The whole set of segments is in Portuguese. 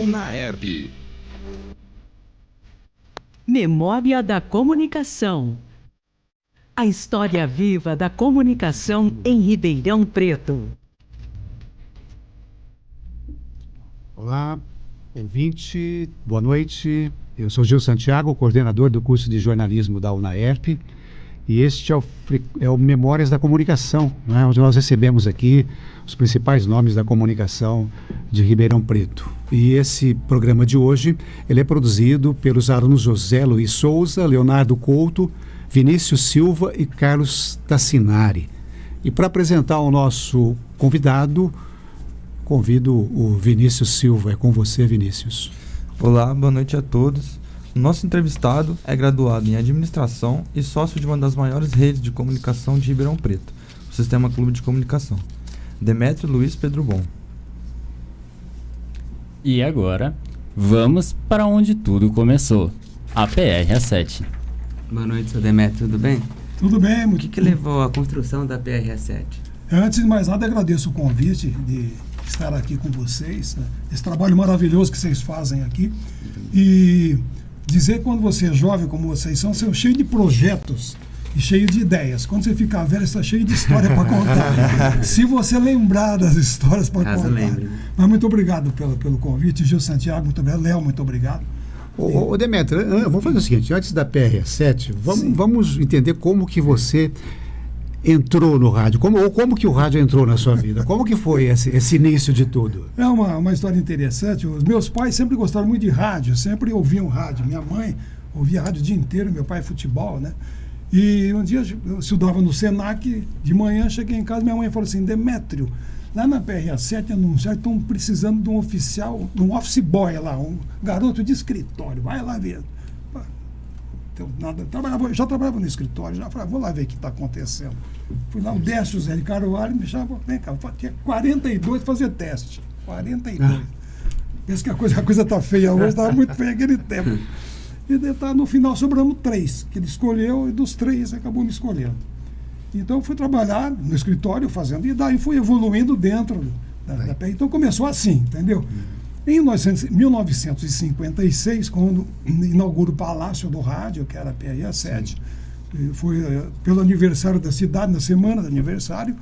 UNAERP. Memória da Comunicação. A história viva da comunicação em Ribeirão Preto. Olá, ouvinte, boa noite. Eu sou Gil Santiago, coordenador do curso de jornalismo da UNAERP, e este é o Memórias da Comunicação, né, onde nós recebemos aqui os principais nomes da comunicação de Ribeirão Preto. E esse programa de hoje, ele é produzido pelos alunos José Luiz Souza, Leonardo Couto, Vinícius Silva e Carlos Tassinari. E para apresentar o nosso convidado, convido o Vinícius Silva. É com você, Vinícius. Olá, boa noite a todos. O nosso entrevistado é graduado em administração e sócio de uma das maiores redes de comunicação de Ribeirão Preto, o Sistema Clube de Comunicação, Demétrio Luiz Pedro Bom. E agora, vamos para onde tudo começou, a PR-7. Boa noite, sou Demétrio, tudo bem? Tudo bem, muito O que levou à construção da PR-7? Antes de mais nada, agradeço o convite de estar aqui com vocês, né? Esse trabalho maravilhoso que vocês fazem aqui. E dizer que quando você é jovem, como vocês são cheio de projetos e cheio de ideias. Quando você ficar velho, você está cheio de história para contar. Se você lembrar das histórias para contar. Lembre. Mas muito obrigado pelo convite. Gil Santiago, muito obrigado. Léo, muito obrigado. Ô Demétrio, vamos fazer o seguinte, antes da PR7, vamos entender como que você entrou no rádio, como que o rádio entrou na sua vida, como que foi esse início de tudo? É uma história interessante. Os meus pais sempre gostaram muito de rádio, sempre ouviam rádio. Minha mãe ouvia rádio o dia inteiro, meu pai futebol, né? E um dia eu estudava no Senac, de manhã cheguei em casa, minha mãe falou assim: Demétrio, lá na PR7 anunciaram que estão precisando de um oficial, de um office boy lá, um garoto de escritório, vai lá ver. Então, já trabalhava no escritório, já falei, vou lá ver o que está acontecendo. Fui lá, o Décio Zé de Carvalho me chamou, vem cá, tinha 42 fazer teste. 42. Penso que a coisa está feia hoje, estava muito feia aquele tempo. E no final sobramos 3, que ele escolheu, e dos 3 acabou me escolhendo. Então eu fui trabalhar no escritório fazendo, e daí fui evoluindo dentro da PR. Então começou assim, entendeu? Em 1956, quando inaugura o Palácio do Rádio, que era a PR7, foi pelo aniversário da cidade, na semana do aniversário,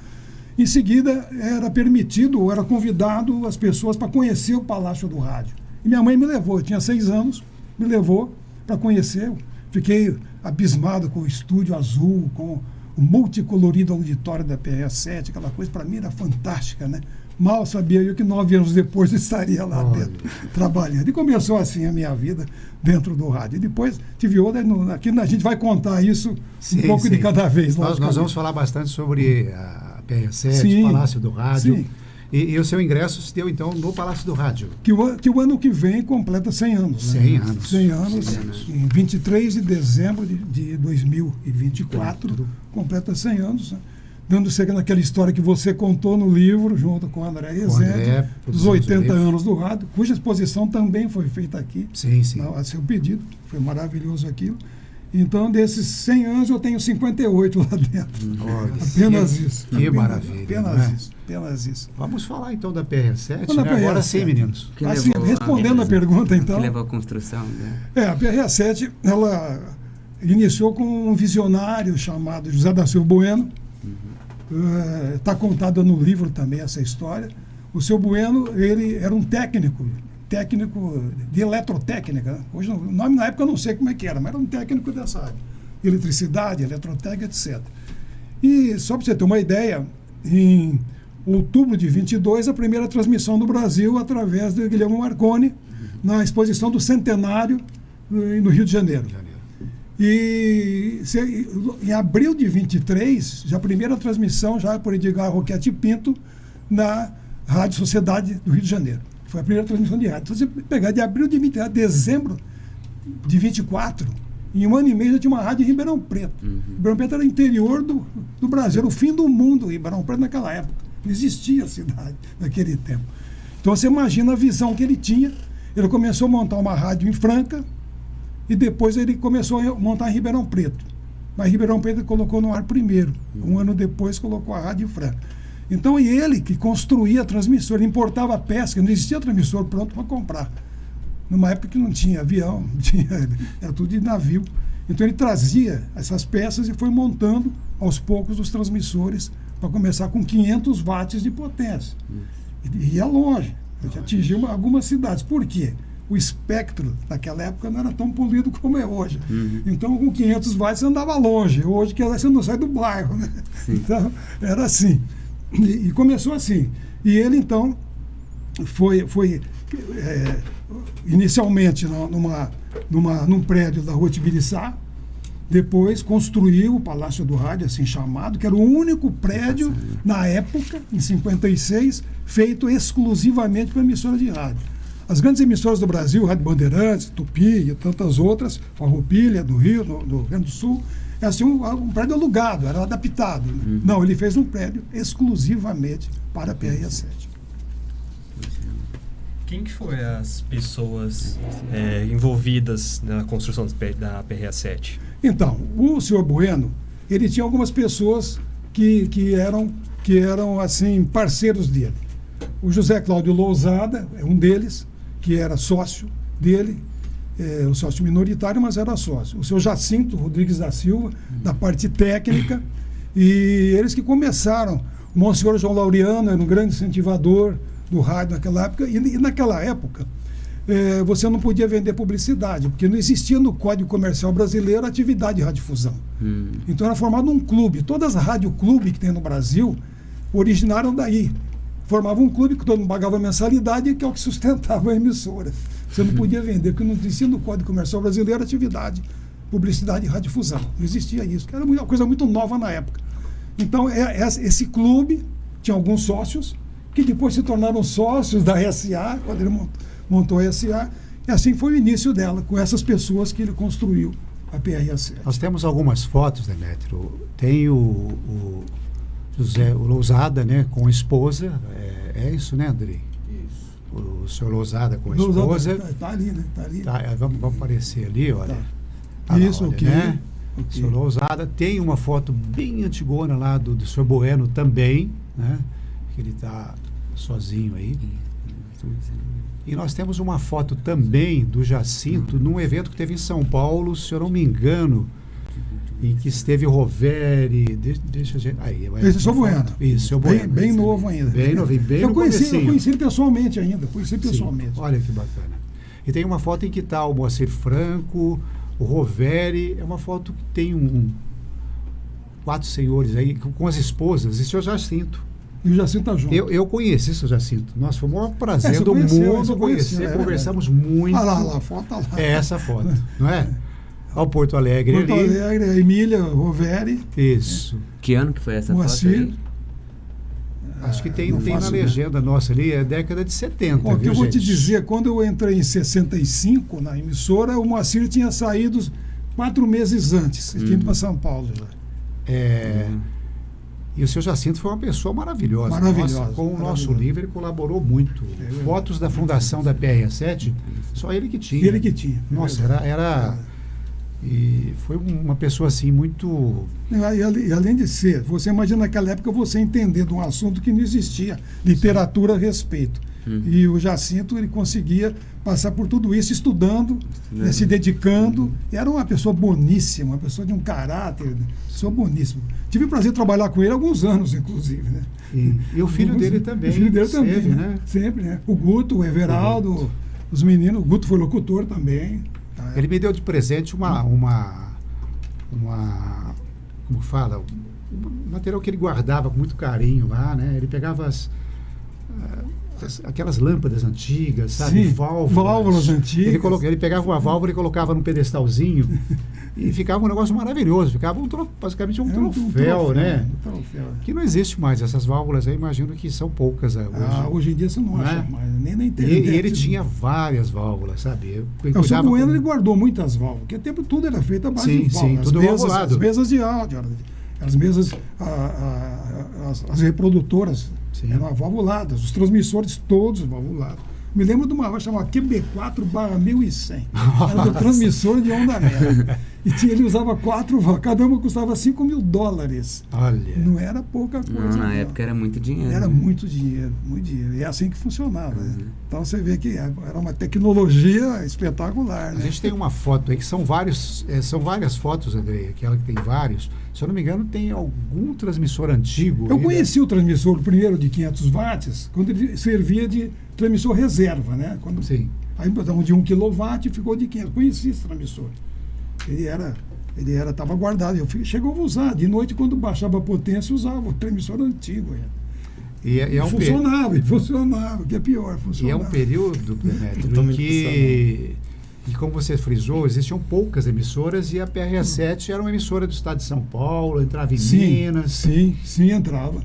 em seguida era permitido, ou era convidado as pessoas para conhecer o Palácio do Rádio. E minha mãe me levou, eu tinha 6 anos, me levou para conhecer. Fiquei abismado com o estúdio azul, com o multicolorido auditório da PR7, aquela coisa para mim era fantástica, né? Mal sabia eu que 9 anos depois eu estaria lá dentro, trabalhando. E começou assim a minha vida dentro do rádio. E depois tive outra, aqui a gente vai contar isso um pouco de cada vez. Nós vamos falar bastante sobre a PR7, o Palácio do Rádio. Sim. E o seu ingresso se deu, então, no Palácio do Rádio. Que o ano que vem completa 100 anos. 100 anos. 100 anos. Em 23 de dezembro de 2024, completa 100 anos, né? Dando sequência naquela história que você contou no livro, junto com o André Rezende, dos 80 anos do rádio, cuja exposição também foi feita aqui, a seu pedido. Foi maravilhoso aquilo. Então, desses 100 anos, eu tenho 58 lá dentro. Apenas isso. Que maravilha. Apenas isso. Vamos falar, então, da PR7, né? Agora sim, meninos. Assim, respondendo a pergunta, então... O que levou à construção? Né? A PR7, ela iniciou com um visionário chamado José da Silva Bueno. Está contada no livro também essa história. O seu Bueno, ele era um técnico de eletrotécnica, né? Hoje, o nome na época eu não sei como é que era, mas era um técnico dessa área, eletricidade, eletrotécnica, etc. E só para você ter uma ideia, em outubro de 22, a primeira transmissão no Brasil através de Guilherme Marconi, na exposição do Centenário no Rio de Janeiro. E em abril de 23, já a primeira transmissão, já por Edgar Roquete Pinto, na Rádio Sociedade do Rio de Janeiro. Foi a primeira transmissão de rádio. Então, você pegar de abril de 23 a dezembro de 24, em um ano e meio já tinha uma rádio em Ribeirão Preto. Ribeirão Preto era o interior do Brasil, era o fim do mundo, Ribeirão Preto naquela época. Não existia a cidade naquele tempo. Então você imagina a visão que ele tinha. Ele começou a montar uma rádio em Franca, e depois ele começou a montar em Ribeirão Preto. Mas Ribeirão Preto ele colocou no ar primeiro. Um ano depois colocou a rádio em Franca. Então, ele que construía a transmissora, importava a peça, não existia transmissor pronto para comprar. numa época que não tinha avião, era tudo de navio. Então ele trazia essas peças e foi montando aos poucos os transmissores para começar com 500 watts de potência. E ia longe, atingiu algumas cidades. Por quê? O espectro naquela época não era tão polido como é hoje. Então, com 500 watts você andava longe. Hoje que você não sai do bairro, né? Então, era assim. E começou assim. E ele, então, foi inicialmente num prédio da Rua Tibiriçá, depois construiu o Palácio do Rádio, assim chamado, que era o único prédio, na época, em 56, feito exclusivamente para emissora de rádio. As grandes emissoras do Brasil, Rádio Bandeirantes, Tupi e tantas outras, Farroupilha, do Rio, do Rio Grande do Sul, é assim um prédio alugado, era adaptado. Não, ele fez um prédio exclusivamente para a PRS-7. Quem que foram as pessoas envolvidas na construção da PRS-7? Então, o senhor Bueno, ele tinha algumas pessoas que eram assim, parceiros dele. O José Cláudio Lousada é um deles, que era sócio dele, um sócio minoritário, mas era sócio. O seu Jacinto Rodrigues da Silva, da parte técnica, e eles que começaram. O Monsenhor João Laureano era um grande incentivador do rádio naquela época, e naquela época você não podia vender publicidade, porque não existia no Código Comercial Brasileiro atividade de radiodifusão. Então era formado um clube. Todas as rádio-clube que tem no Brasil originaram daí. Formava um clube que todo mundo pagava mensalidade, que é o que sustentava a emissora. Você não podia vender, porque não existia no Código Comercial Brasileiro atividade, publicidade e radiodifusão. Não existia isso, que era uma coisa muito nova na época. Então, esse clube tinha alguns sócios, que depois se tornaram sócios da SA, quando ele montou a SA, e assim foi o início dela, com essas pessoas que ele construiu a PRS-7. Nós temos algumas fotos, Demétrio. Tem o José Lousada, né, com a esposa, é isso, né, Andrei? Isso. O senhor Lousada com a esposa. Está ali, né? Tá ali. Vamos aparecer ali, olha. Tá. Isso, olha, ok. Né? Okay. O senhor Lousada. Tem uma foto bem antigona lá do senhor Bueno também, né? Que ele está sozinho aí. E nós temos uma foto também do Jacinto num evento que teve em São Paulo, se eu não me engano, em que esteve o Roveri, deixa a gente... Esse é o seu Bueno. Isso, o Bueno. Bem novo ainda. Bem novinho, bem eu conheci ele pessoalmente ainda, pessoalmente. Olha que bacana. E tem uma foto em que está o Moacir Franco, o Roveri, é uma foto que tem 4 senhores aí, com as esposas, esse é o Jacinto. E o Jacinto está junto. Eu conheci o Jacinto. Nossa, foi o maior prazer do mundo conhecer. Conversamos muito. Olha lá, a foto está lá. É essa foto, não é? Ao Porto Alegre ali. Porto Alegre, a Emília Roveri. Isso. Que ano que foi essa Moacir. foto aí? Acho que tem na legenda nossa ali, é década de 70. Bom, viu, eu vou gente? te dizer, quando eu entrei em 65 na emissora, o Moacir tinha saído 4 meses antes. Ele tinha ido para São Paulo já. E o seu Jacinto foi uma pessoa maravilhosa. Maravilhosa. Nossa, com o nosso livro, ele colaborou muito. Fotos da fundação da PRS-7, só ele que tinha. Ele que tinha. Nossa, era e foi uma pessoa assim muito... E além de ser, você imagina naquela época você entender de um assunto que não existia, literatura a respeito. E o Jacinto, ele conseguia passar por tudo isso, estudando, se dedicando. Era uma pessoa boníssima, uma pessoa de um caráter, pessoa boníssima. Tive o prazer de trabalhar com ele há alguns anos, inclusive. Né? E o filho dele também. O filho dele também, sempre, né? Sempre, né? O Guto, o Everaldo, os meninos. O Guto foi locutor também. Ele me deu de presente uma como fala, um material que ele guardava com muito carinho lá, né? Ele pegava aquelas lâmpadas antigas, sabe? Sim, válvulas antigas. Ele pegava uma válvula e colocava num pedestalzinho e ficava um negócio maravilhoso. Ficava basicamente um troféu, né? Um troféu. Que não existe mais. Essas válvulas aí, imagino que são poucas hoje. Hoje em dia você não acha mais, nem na internet. E ele tinha várias válvulas, sabe? O seu Bueno, ele guardou muitas válvulas, porque o tempo tudo era feito a base de válvulas. Sim, tudo valvulado. As mesas de áudio, as mesas, as reprodutoras eram valvuladas, os transmissores todos valvulados. Me lembro de uma chamada QB4/1100. Era do transmissor de onda média. ele usava 4 vozes, cada uma custava $5.000. Olha. Não era pouca coisa. Não, na época era muito dinheiro. Era né? muito dinheiro, muito dinheiro. E é assim que funcionava. Né? Então você vê que era uma tecnologia espetacular. A Né? gente tem uma foto aí que são várias fotos, Andrei, aquela que tem vários. Se eu não me engano, tem algum transmissor antigo. Eu aí, conheci o transmissor, o primeiro de 500 watts, quando ele servia de transmissor reserva, né? Quando, Sim. Aí então, de 1 kW ficou de 500. Conheci esse transmissor. Ele estava guardado. Chegou a usar. De noite, quando baixava a potência, usava o transmissor antigo. E é um Funcionava, que é pior. E é Funcionava. um período, Demetrio, em Totalmente que, e como você frisou, existiam poucas emissoras e a PRS7 era uma emissora do estado de São Paulo, entrava em Minas. Sim, entrava.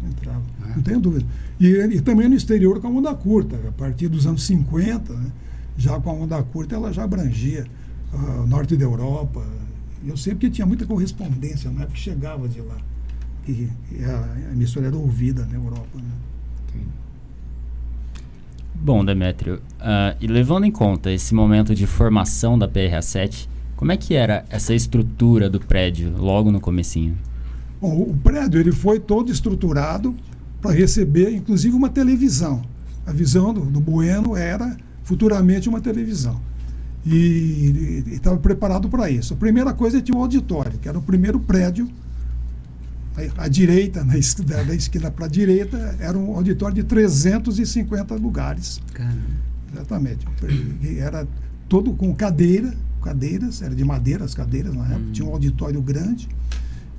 Não tenho dúvida. E também no exterior com a onda curta. A partir dos anos 50, né, já com a onda curta, ela já abrangia o norte da Europa. Eu sei porque tinha muita correspondência na época que chegava de lá. E a emissora era ouvida na Europa. Né? Bom, Demetrio, e levando em conta esse momento de formação da PRA7, como é que era essa estrutura do prédio logo no comecinho? Bom, o prédio ele foi todo estruturado para receber, inclusive, uma televisão. A visão do Bueno era futuramente uma televisão. E estava preparado para isso. A primeira coisa tinha um auditório, que era o primeiro prédio. À direita, da esquina para a direita, era um auditório de 350 lugares. Caramba. Exatamente. E era todo com cadeiras, era de madeira as cadeiras na época, tinha um auditório grande.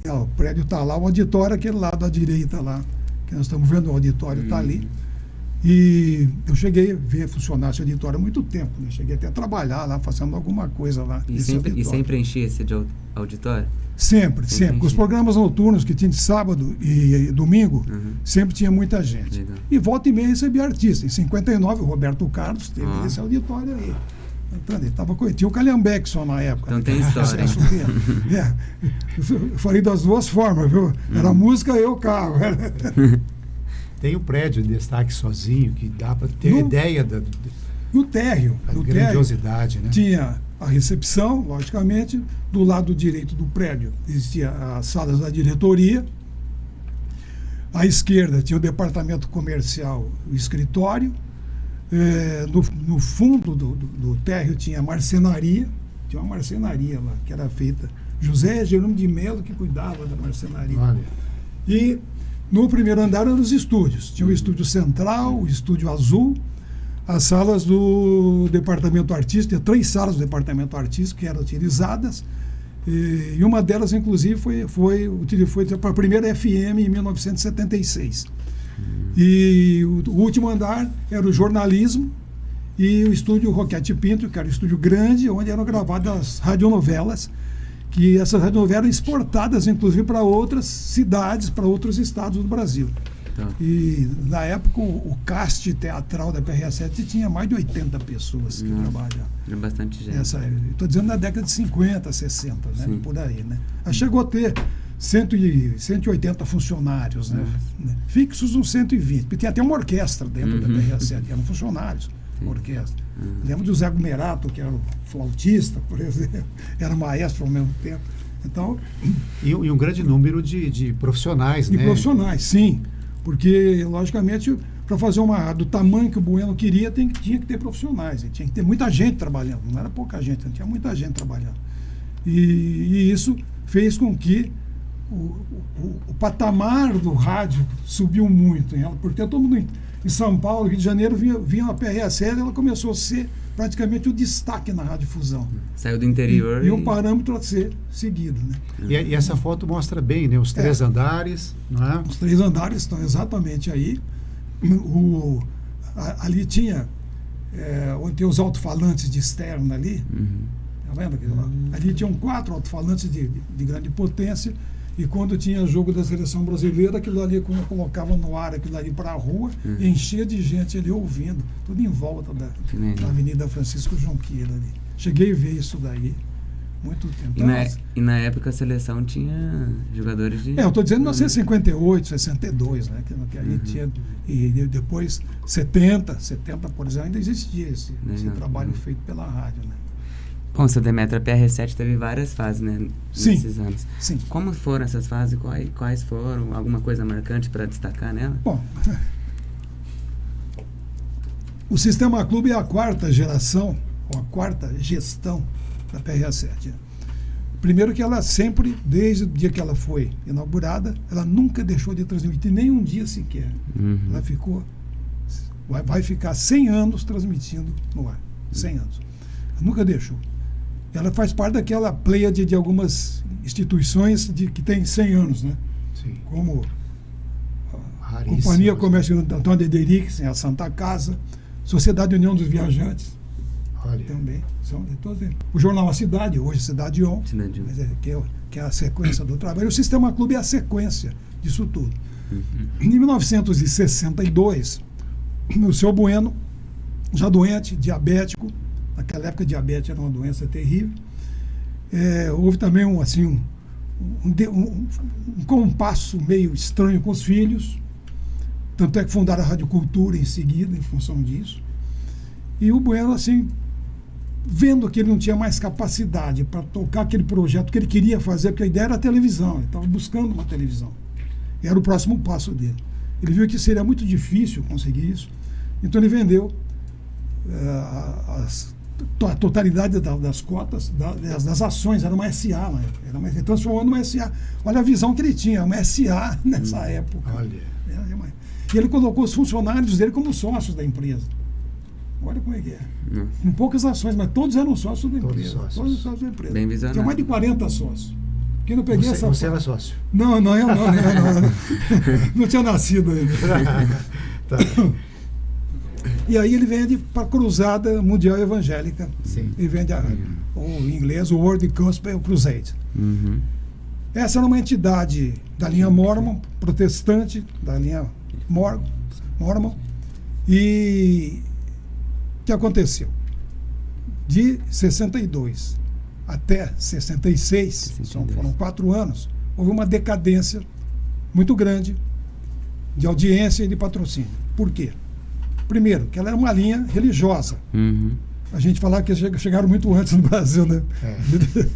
E, ó, o prédio está lá, o auditório aquele lado à direita lá, que nós estamos vendo, o auditório está ali. E eu cheguei a ver funcionar esse auditório há muito tempo, né? Cheguei até a trabalhar lá, fazendo alguma coisa lá. E sempre enchia esse auditório? Sempre. enchia. Os programas noturnos que tinha de sábado e domingo, sempre tinha muita gente. Legal. E volta e meia recebia artista. Em 59, o Roberto Carlos teve esse auditório aí. Então, tinha o Calhambeque só na época. Então tem história. Eu falei das duas formas, viu? Era a música e o carro. Tem o prédio em destaque sozinho, que dá para ter a ideia da No térreo. grandiosidade, né? Tinha a recepção, logicamente, do lado direito do prédio existia as salas da diretoria, à esquerda tinha o departamento comercial, o escritório, no fundo do térreo tinha a marcenaria, tinha uma marcenaria lá, que era feita, José Jerônimo de Melo que cuidava da marcenaria. Olha. E no primeiro andar eram os estúdios, tinha o estúdio central, o estúdio azul, as salas do departamento artístico, tinha 3 salas do departamento artístico que eram utilizadas, e uma delas, inclusive, foi para a primeira FM em 1976. E o último andar era o jornalismo e o estúdio Roquete Pinto, que era um estúdio grande, onde eram gravadas as radionovelas, que essas radionovelas eram exportadas, inclusive, para outras cidades, para outros estados do Brasil. Tá. E na época o cast teatral da PRA7 tinha mais de 80 pessoas que trabalhavam. Era bastante gente. Estou dizendo na década de 50, 60, né? Sim. Por aí, né? Aí chegou a ter 180 funcionários, né? Fixos uns 120, porque tinha até uma orquestra dentro da PRA7, eram funcionários, orquestra. Lembro do Zé Gumerato, que era o flautista, por exemplo, era maestro ao mesmo tempo. Então, E um grande número de profissionais, de né? profissionais, sim. Porque, logicamente, para fazer uma do tamanho que o Bueno queria, tinha que ter profissionais. Tinha que ter muita gente trabalhando. Não era pouca gente, tinha muita gente trabalhando. E isso fez com que o patamar do rádio subiu muito. Porque todo mundo em São Paulo, Rio de Janeiro, vinha a PRA7, ela começou a ser praticamente o destaque na radiodifusão. Saiu do interior E um parâmetro a ser seguido, né? E essa foto mostra bem, né? Os 3 andares, não é? Os 3 andares estão exatamente aí. Ali tinha onde tem os alto-falantes de externo ali. Tá vendo? Ali tinham 4 alto-falantes de grande potência. E quando tinha jogo da seleção brasileira, aquilo ali, quando eu colocava no ar aquilo ali para a rua, enchia de gente ali ouvindo, tudo em volta da Avenida Francisco Junqueira ali. Cheguei a ver isso daí muito tempo. E na época a seleção tinha jogadores de... Eu estou dizendo 1958, 62, né? Que aí tinha, e depois 70, por exemplo, ainda existia esse trabalho feito pela rádio, né? Bom, seu Demetrio, a PR7 teve várias fases, né? Sim. Nesses anos. Sim. Como foram essas fases? Quais foram? Alguma coisa marcante para destacar nela? Bom, o Sistema Clube é a quarta geração, ou a quarta gestão da PRA7. Primeiro que ela sempre, desde o dia que ela foi inaugurada, ela nunca deixou de transmitir, nem um dia sequer. Ela vai ficar 100 anos transmitindo no ar. 100 anos. Nunca deixou. Ela faz parte daquela pleiade de algumas instituições que tem 100 anos, né? Sim. Como a Raríssimas. Companhia Comércio Antônio de Derix, a Santa Casa, Sociedade União dos Viajantes, Olha. também. São de todos eles. O jornal A Cidade, hoje Cidade On, Cidade On. mas que é a sequência do trabalho. O Sistema Clube é a sequência disso tudo. Em 1962, o seu Bueno, já doente, diabético, naquela época diabetes era uma doença terrível, houve também um compasso meio estranho com os filhos, tanto é que fundaram a Rádio Cultura em seguida, em função disso. E o Bueno, assim, vendo que ele não tinha mais capacidade para tocar aquele projeto que ele queria fazer, porque a ideia era a televisão, ele estava buscando uma televisão. Era o próximo passo dele. Ele viu que seria muito difícil conseguir isso, então ele vendeu a totalidade das cotas, das ações, era uma SA, né? Ele transformou numa SA. Olha a visão que ele tinha, uma SA nessa época. Olha. E ele colocou os funcionários dele como sócios da empresa. Olha como é que é. Com poucas ações, mas todos eram sócios da empresa. Todos sócios da empresa. Bem visionário. Tinha mais de 40 sócios. Porque eu não peguei essa. Você era sócio. Não, eu não. Não tinha nascido ainda. Tá. E aí ele vende para a Cruzada Mundial Evangélica. Sim. Ele vende o em inglês, o World Gospel Crusade. Essa era uma entidade da linha Mormon, protestante, da linha Mormon. E o que aconteceu? De 62 até 66, foram 4 anos, houve uma decadência muito grande de audiência e de patrocínio. Por quê? Primeiro, que ela era uma linha religiosa. A gente falava que chegaram muito antes no Brasil, né?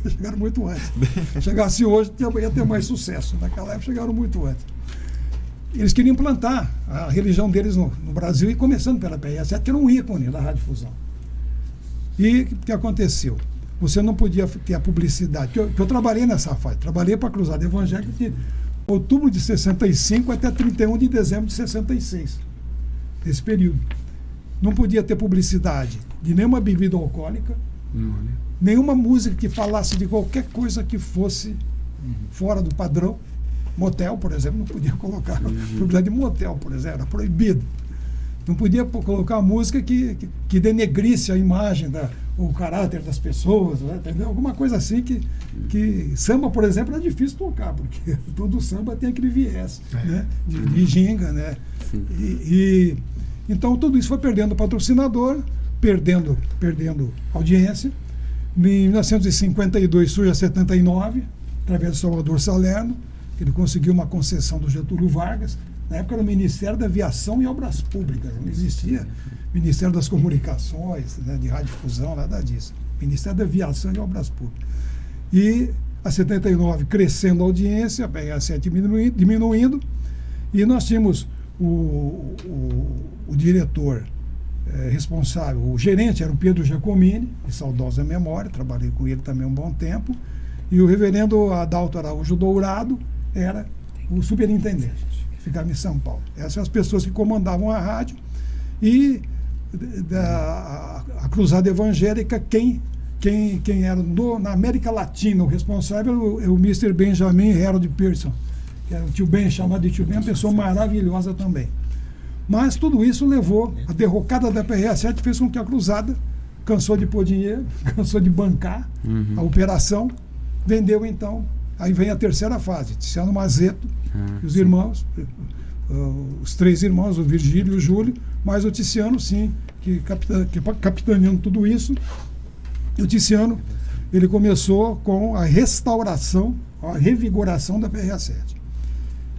Chegaram muito antes. Chegasse hoje, ia ter mais sucesso. Naquela época, chegaram muito antes. Eles queriam implantar a religião deles no Brasil, e começando pela PRA7, que era um ícone da Radiodifusão. E o que aconteceu? Você não podia ter a publicidade. Eu trabalhei nessa fase. Trabalhei para a Cruzada Evangélica de outubro de 65 até 31 de dezembro de 66. Nesse período. Não podia ter publicidade de nenhuma bebida alcoólica, nenhuma música que falasse de qualquer coisa que fosse fora do padrão. Motel, por exemplo, não podia colocar publicidade de motel, por exemplo, era proibido. Não podia colocar música que denegrisse a imagem, o caráter das pessoas, né? Entendeu? Alguma coisa assim que samba, por exemplo, é difícil tocar, porque todo samba tem aquele viés, né? De ginga, né? Então tudo isso foi perdendo patrocinador, perdendo audiência. Em 1952 surge a 79, através do Salvador Salerno, que ele conseguiu uma concessão do Getúlio Vargas. Na época era o Ministério da Aviação e Obras Públicas, não existia Ministério das Comunicações, né, de Radiodifusão, nada disso. Ministério da Aviação e Obras Públicas. E a 79 crescendo a audiência, a PRA7 diminuindo, e nós tínhamos o diretor responsável, o gerente era o Pedro Giacomini, de saudosa memória, trabalhei com ele também um bom tempo, e o reverendo Adalto Araújo Dourado era o superintendente, que ficava em São Paulo. Essas são as pessoas que comandavam a rádio. E a Cruzada Evangélica, quem era na América Latina o responsável é o Mr. Benjamin Harold Pearson, que era o tio Ben, chamado de tio Ben, uma pessoa maravilhosa também. Mas tudo isso levou, a derrocada da PRA7 fez com que a Cruzada cansou de pôr dinheiro, cansou de bancar a operação, vendeu então. Aí vem a terceira fase, Tiziano Mazeto, os irmãos, os 3 irmãos, o Virgílio e o Júlio, mas o Tiziano, sim, que capitaneando tudo isso. E o Tiziano, ele começou com a restauração, a revigoração da PRA7.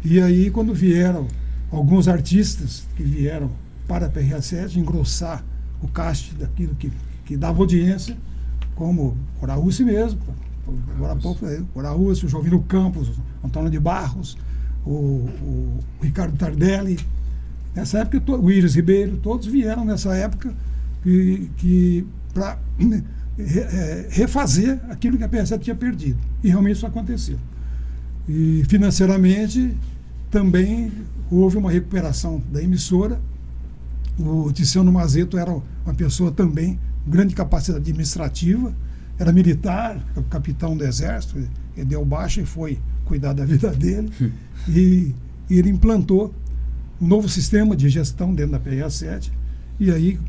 E aí, quando vieram alguns artistas que vieram para a PRA7 engrossar o cast daquilo que dava audiência, como Cora Russi mesmo, agora há pouco, Cora Russi, o Jovino Campos, o Antônio de Barros, o Ricardo Tardelli. Nessa época, o Iris Ribeiro, todos vieram nessa época para refazer aquilo que a PR7 tinha perdido. E realmente isso aconteceu. E financeiramente também houve uma recuperação da emissora. O Tiziano Mazeto era uma pessoa também com grande capacidade administrativa, era militar, capitão do Exército, ele deu baixa e foi cuidar da vida dele. E ele implantou um novo sistema de gestão dentro da PRA7. E aí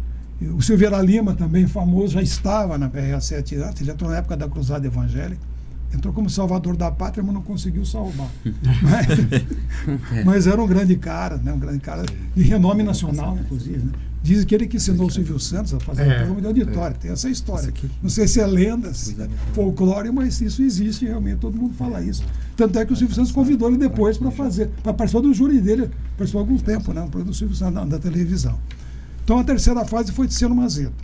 o Silveira Lima, também famoso, já estava na PRA7 antes, ele entrou na época da Cruzada Evangélica, entrou como salvador da pátria, mas não conseguiu salvar. Mas era um grande cara, né? Um grande cara de renome nacional, inclusive. Né? Dizem que ele que ensinou o Silvio Santos a fazer o programa de auditório. Tem essa história. Não sei se é lenda, se é folclore, mas isso existe realmente, todo mundo fala isso. Tanto é que o Silvio Santos convidou ele depois para participar do júri dele, participou há algum tempo, né? No programa do Silvio Santos, da televisão. Então a terceira fase foi Tiziano Mazeto,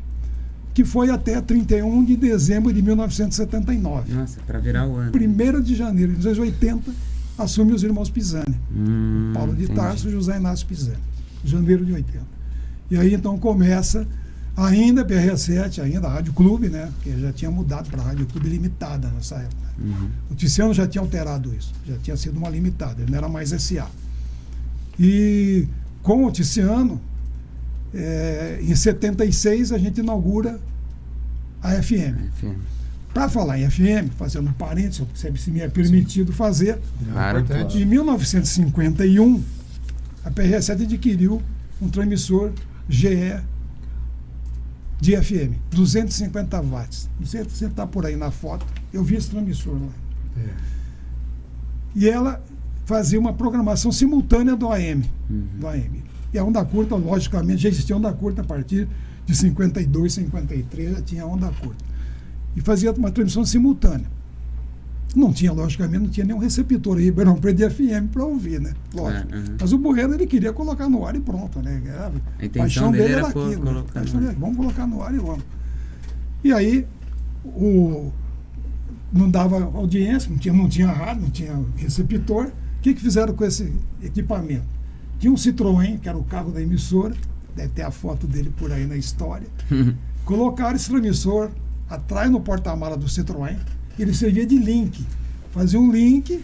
que foi até 31 de dezembro de 1979. Nossa, para virar o ano. 1º de janeiro de 1980, assume os irmãos Pisani. Paulo de Tarso e José Inácio Pisani. Janeiro de 80. E aí então começa ainda a PRA7, ainda a Rádio Clube, né? Que já tinha mudado para a Rádio Clube Limitada nessa época. O Tiziano já tinha alterado isso, já tinha sido uma limitada, ele não era mais SA. E com o Tiziano, em 76 a gente inaugura a FM. Para falar em FM, fazendo um parênteses, se me é permitido fazer, Claro. em 1951 a PRA7 adquiriu um transmissor GE de FM, 250 watts. Você está por aí na foto, eu vi esse transmissor lá. E ela fazia uma programação simultânea do AM. Do AM. E a onda curta, logicamente, já existia onda curta a partir de 52, 53, já tinha onda curta. E fazia uma transmissão simultânea. Não tinha, logicamente, não tinha nenhum receptor em Ribeirão Preto de FM para ouvir, né? Lógico. Mas o Bueno, ele queria colocar no ar e pronto, né? A intenção dele era aquilo. colocar no ar. Vamos colocar no ar e vamos. E aí, não dava audiência, não tinha rádio, não tinha receptor. O que fizeram com esse equipamento? Tinha um Citroën, que era o carro da emissora, deve ter a foto dele por aí na história. Colocaram esse transmissor atrás no porta-mala do Citroën, ele servia de link. Fazia um link,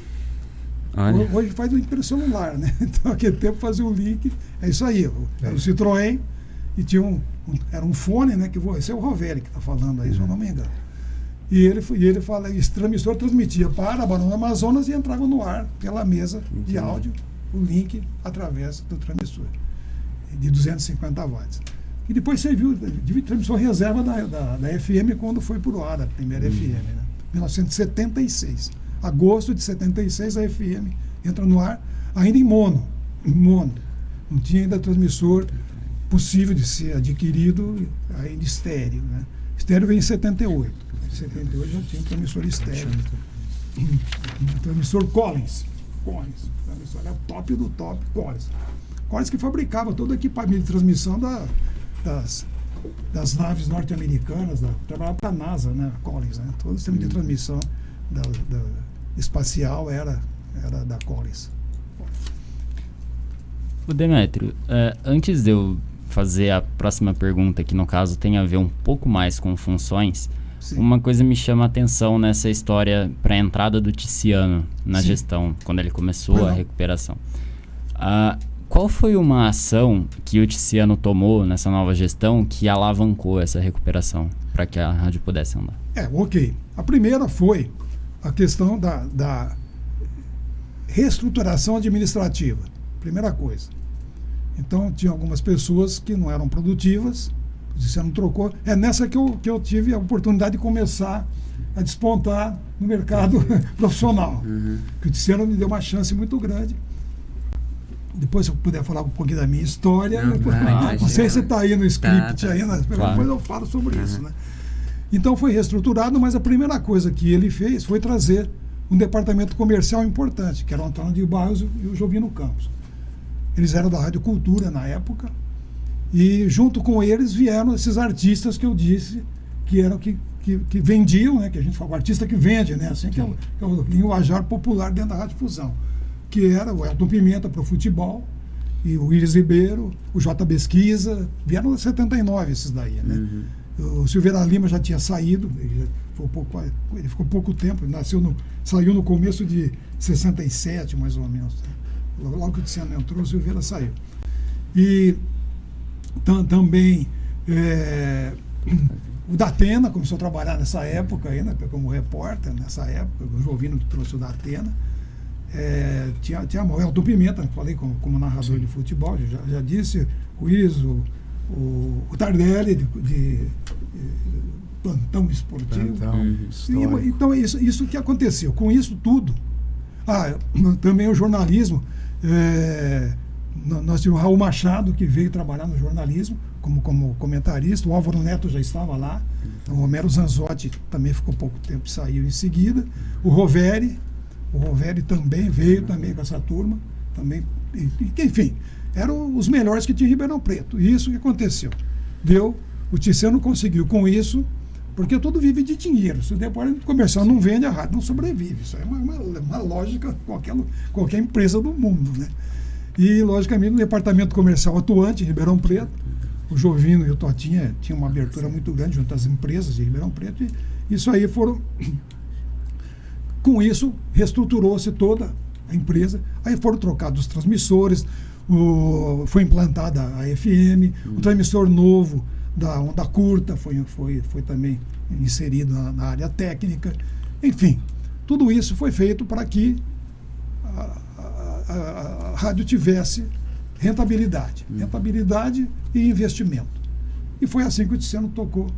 hoje faz o link pelo celular, né? Então, naquele tempo fazia um link, é isso aí. Era o Citroën e tinha era um fone, né? Esse é o Rovelli que está falando aí, se eu não me engano. E ele fala, esse transmissor transmitia para a Barão do Amazonas e entrava no ar pela mesa de áudio, o link através do transmissor de 250 watts. E depois serviu de transmissor reserva da FM quando foi para o ar, a primeira FM, né? 1976. Agosto de 76, a FM entra no ar, ainda em mono. Não tinha ainda transmissor possível de ser adquirido ainda estéreo, né? Estéreo veio em 78. Em 78 já tinha um transmissor estéreo. Um transmissor Collins. O transmissor era top do top, Collins que fabricava todo o equipamento de transmissão das naves norte-americanas, trabalhava para a NASA, né? Collins, né? Todo o sistema de transmissão espacial era da Collins. O Demétrio, antes de eu fazer a próxima pergunta, que no caso tem a ver um pouco mais com funções, sim, uma coisa me chama a atenção nessa história para a entrada do Tiziano na sim, gestão, quando ele começou a recuperação. Qual foi uma ação que o Tiziano tomou nessa nova gestão que alavancou essa recuperação para que a rádio pudesse andar? Ok. A primeira foi a questão da reestruturação administrativa. Primeira coisa. Então, tinha algumas pessoas que não eram produtivas, o Tiziano trocou. É nessa que eu tive a oportunidade de começar a despontar no mercado profissional. Que o Tiziano me deu uma chance muito grande. Depois, se eu puder falar um pouquinho da minha história, não sei se está aí no script, depois eu falo sobre isso. Né? Então, foi reestruturado, mas a primeira coisa que ele fez foi trazer um departamento comercial importante, que era o Antônio de Barros e o Jovino Campos. Eles eram da Rádio Cultura na época, e junto com eles vieram esses artistas que eu disse que que vendiam, né, que a gente fala, o artista que vende, né, assim, que é o linguajar popular dentro da Radiodifusão, que era o Elton Pimenta para o futebol, e o Iris Ribeiro, o J. Pesquisa, vieram em 79 esses daí, né? O Silveira Lima já tinha saído, ele ficou pouco tempo, saiu no começo de 67, mais ou menos. Logo que o Tiziano entrou, o Silveira saiu. E também o Datena começou a trabalhar nessa época, aí, né, como repórter, nessa época, o Jovino que trouxe o Datena. Tinha o Elton Pimenta, falei como narrador de futebol, já disse, o Iso, o Tardelli de plantão esportivo. Então, isso que aconteceu. Com isso tudo, também o jornalismo, nós tínhamos o Raul Machado, que veio trabalhar no jornalismo como comentarista, o Álvaro Neto já estava lá, o Romero Zanzotti também ficou pouco tempo e saiu em seguida, o Roveri também veio também com essa turma, também, enfim, eram os melhores que tinha em Ribeirão Preto. E isso que aconteceu. O Tiziano conseguiu com isso, porque tudo vive de dinheiro. Se o departamento comercial não vende, a rádio não sobrevive. Isso é uma lógica qualquer empresa do mundo, né? E, logicamente, no departamento comercial atuante em Ribeirão Preto, o Jovino e o Totinha tinham uma abertura muito grande junto às empresas de Ribeirão Preto, e isso aí com isso, reestruturou-se toda a empresa, aí foram trocados os transmissores, foi implantada a FM, o transmissor novo da onda curta foi também inserido na área técnica, enfim, tudo isso foi feito para que a rádio tivesse rentabilidade e investimento. E foi assim que o Tiziano tocou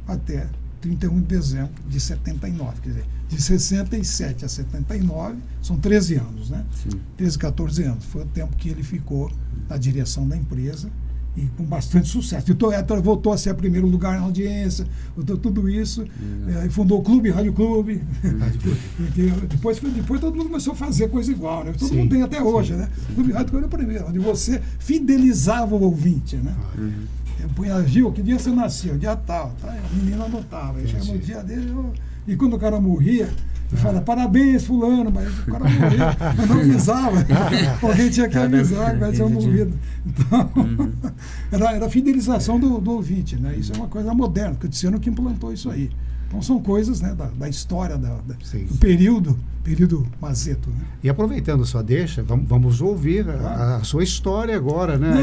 até 31 de dezembro de 79, quer dizer, de 67 a 79, são 13 anos, né? Sim. 13, 14 anos. Foi o tempo que ele ficou na direção da empresa e com bastante sucesso. Então, voltou a ser a primeiro lugar na audiência, tudo isso, e fundou o clube, Rádio Clube. Depois todo mundo começou a fazer coisa igual, né? Todo mundo tem até hoje, né? O Clube Rádio Clube é o primeiro, onde você fidelizava o ouvinte, né? Punha, Gil, que dia você nasceu? Dia tal, tá? A menina anotava, aí chegava o dia dele, e quando o cara morria, ele fala, parabéns, fulano, mas o cara morreu, mas não avisava, alguém tinha que avisar que vai ser morrido. Então, era a fidelização do ouvinte, né? Isso é uma coisa moderna, porque o Tiziano que implantou isso aí. Então são coisas, né, da história do período Mazeto. Né? E aproveitando sua deixa, vamos ouvir a sua história agora, né?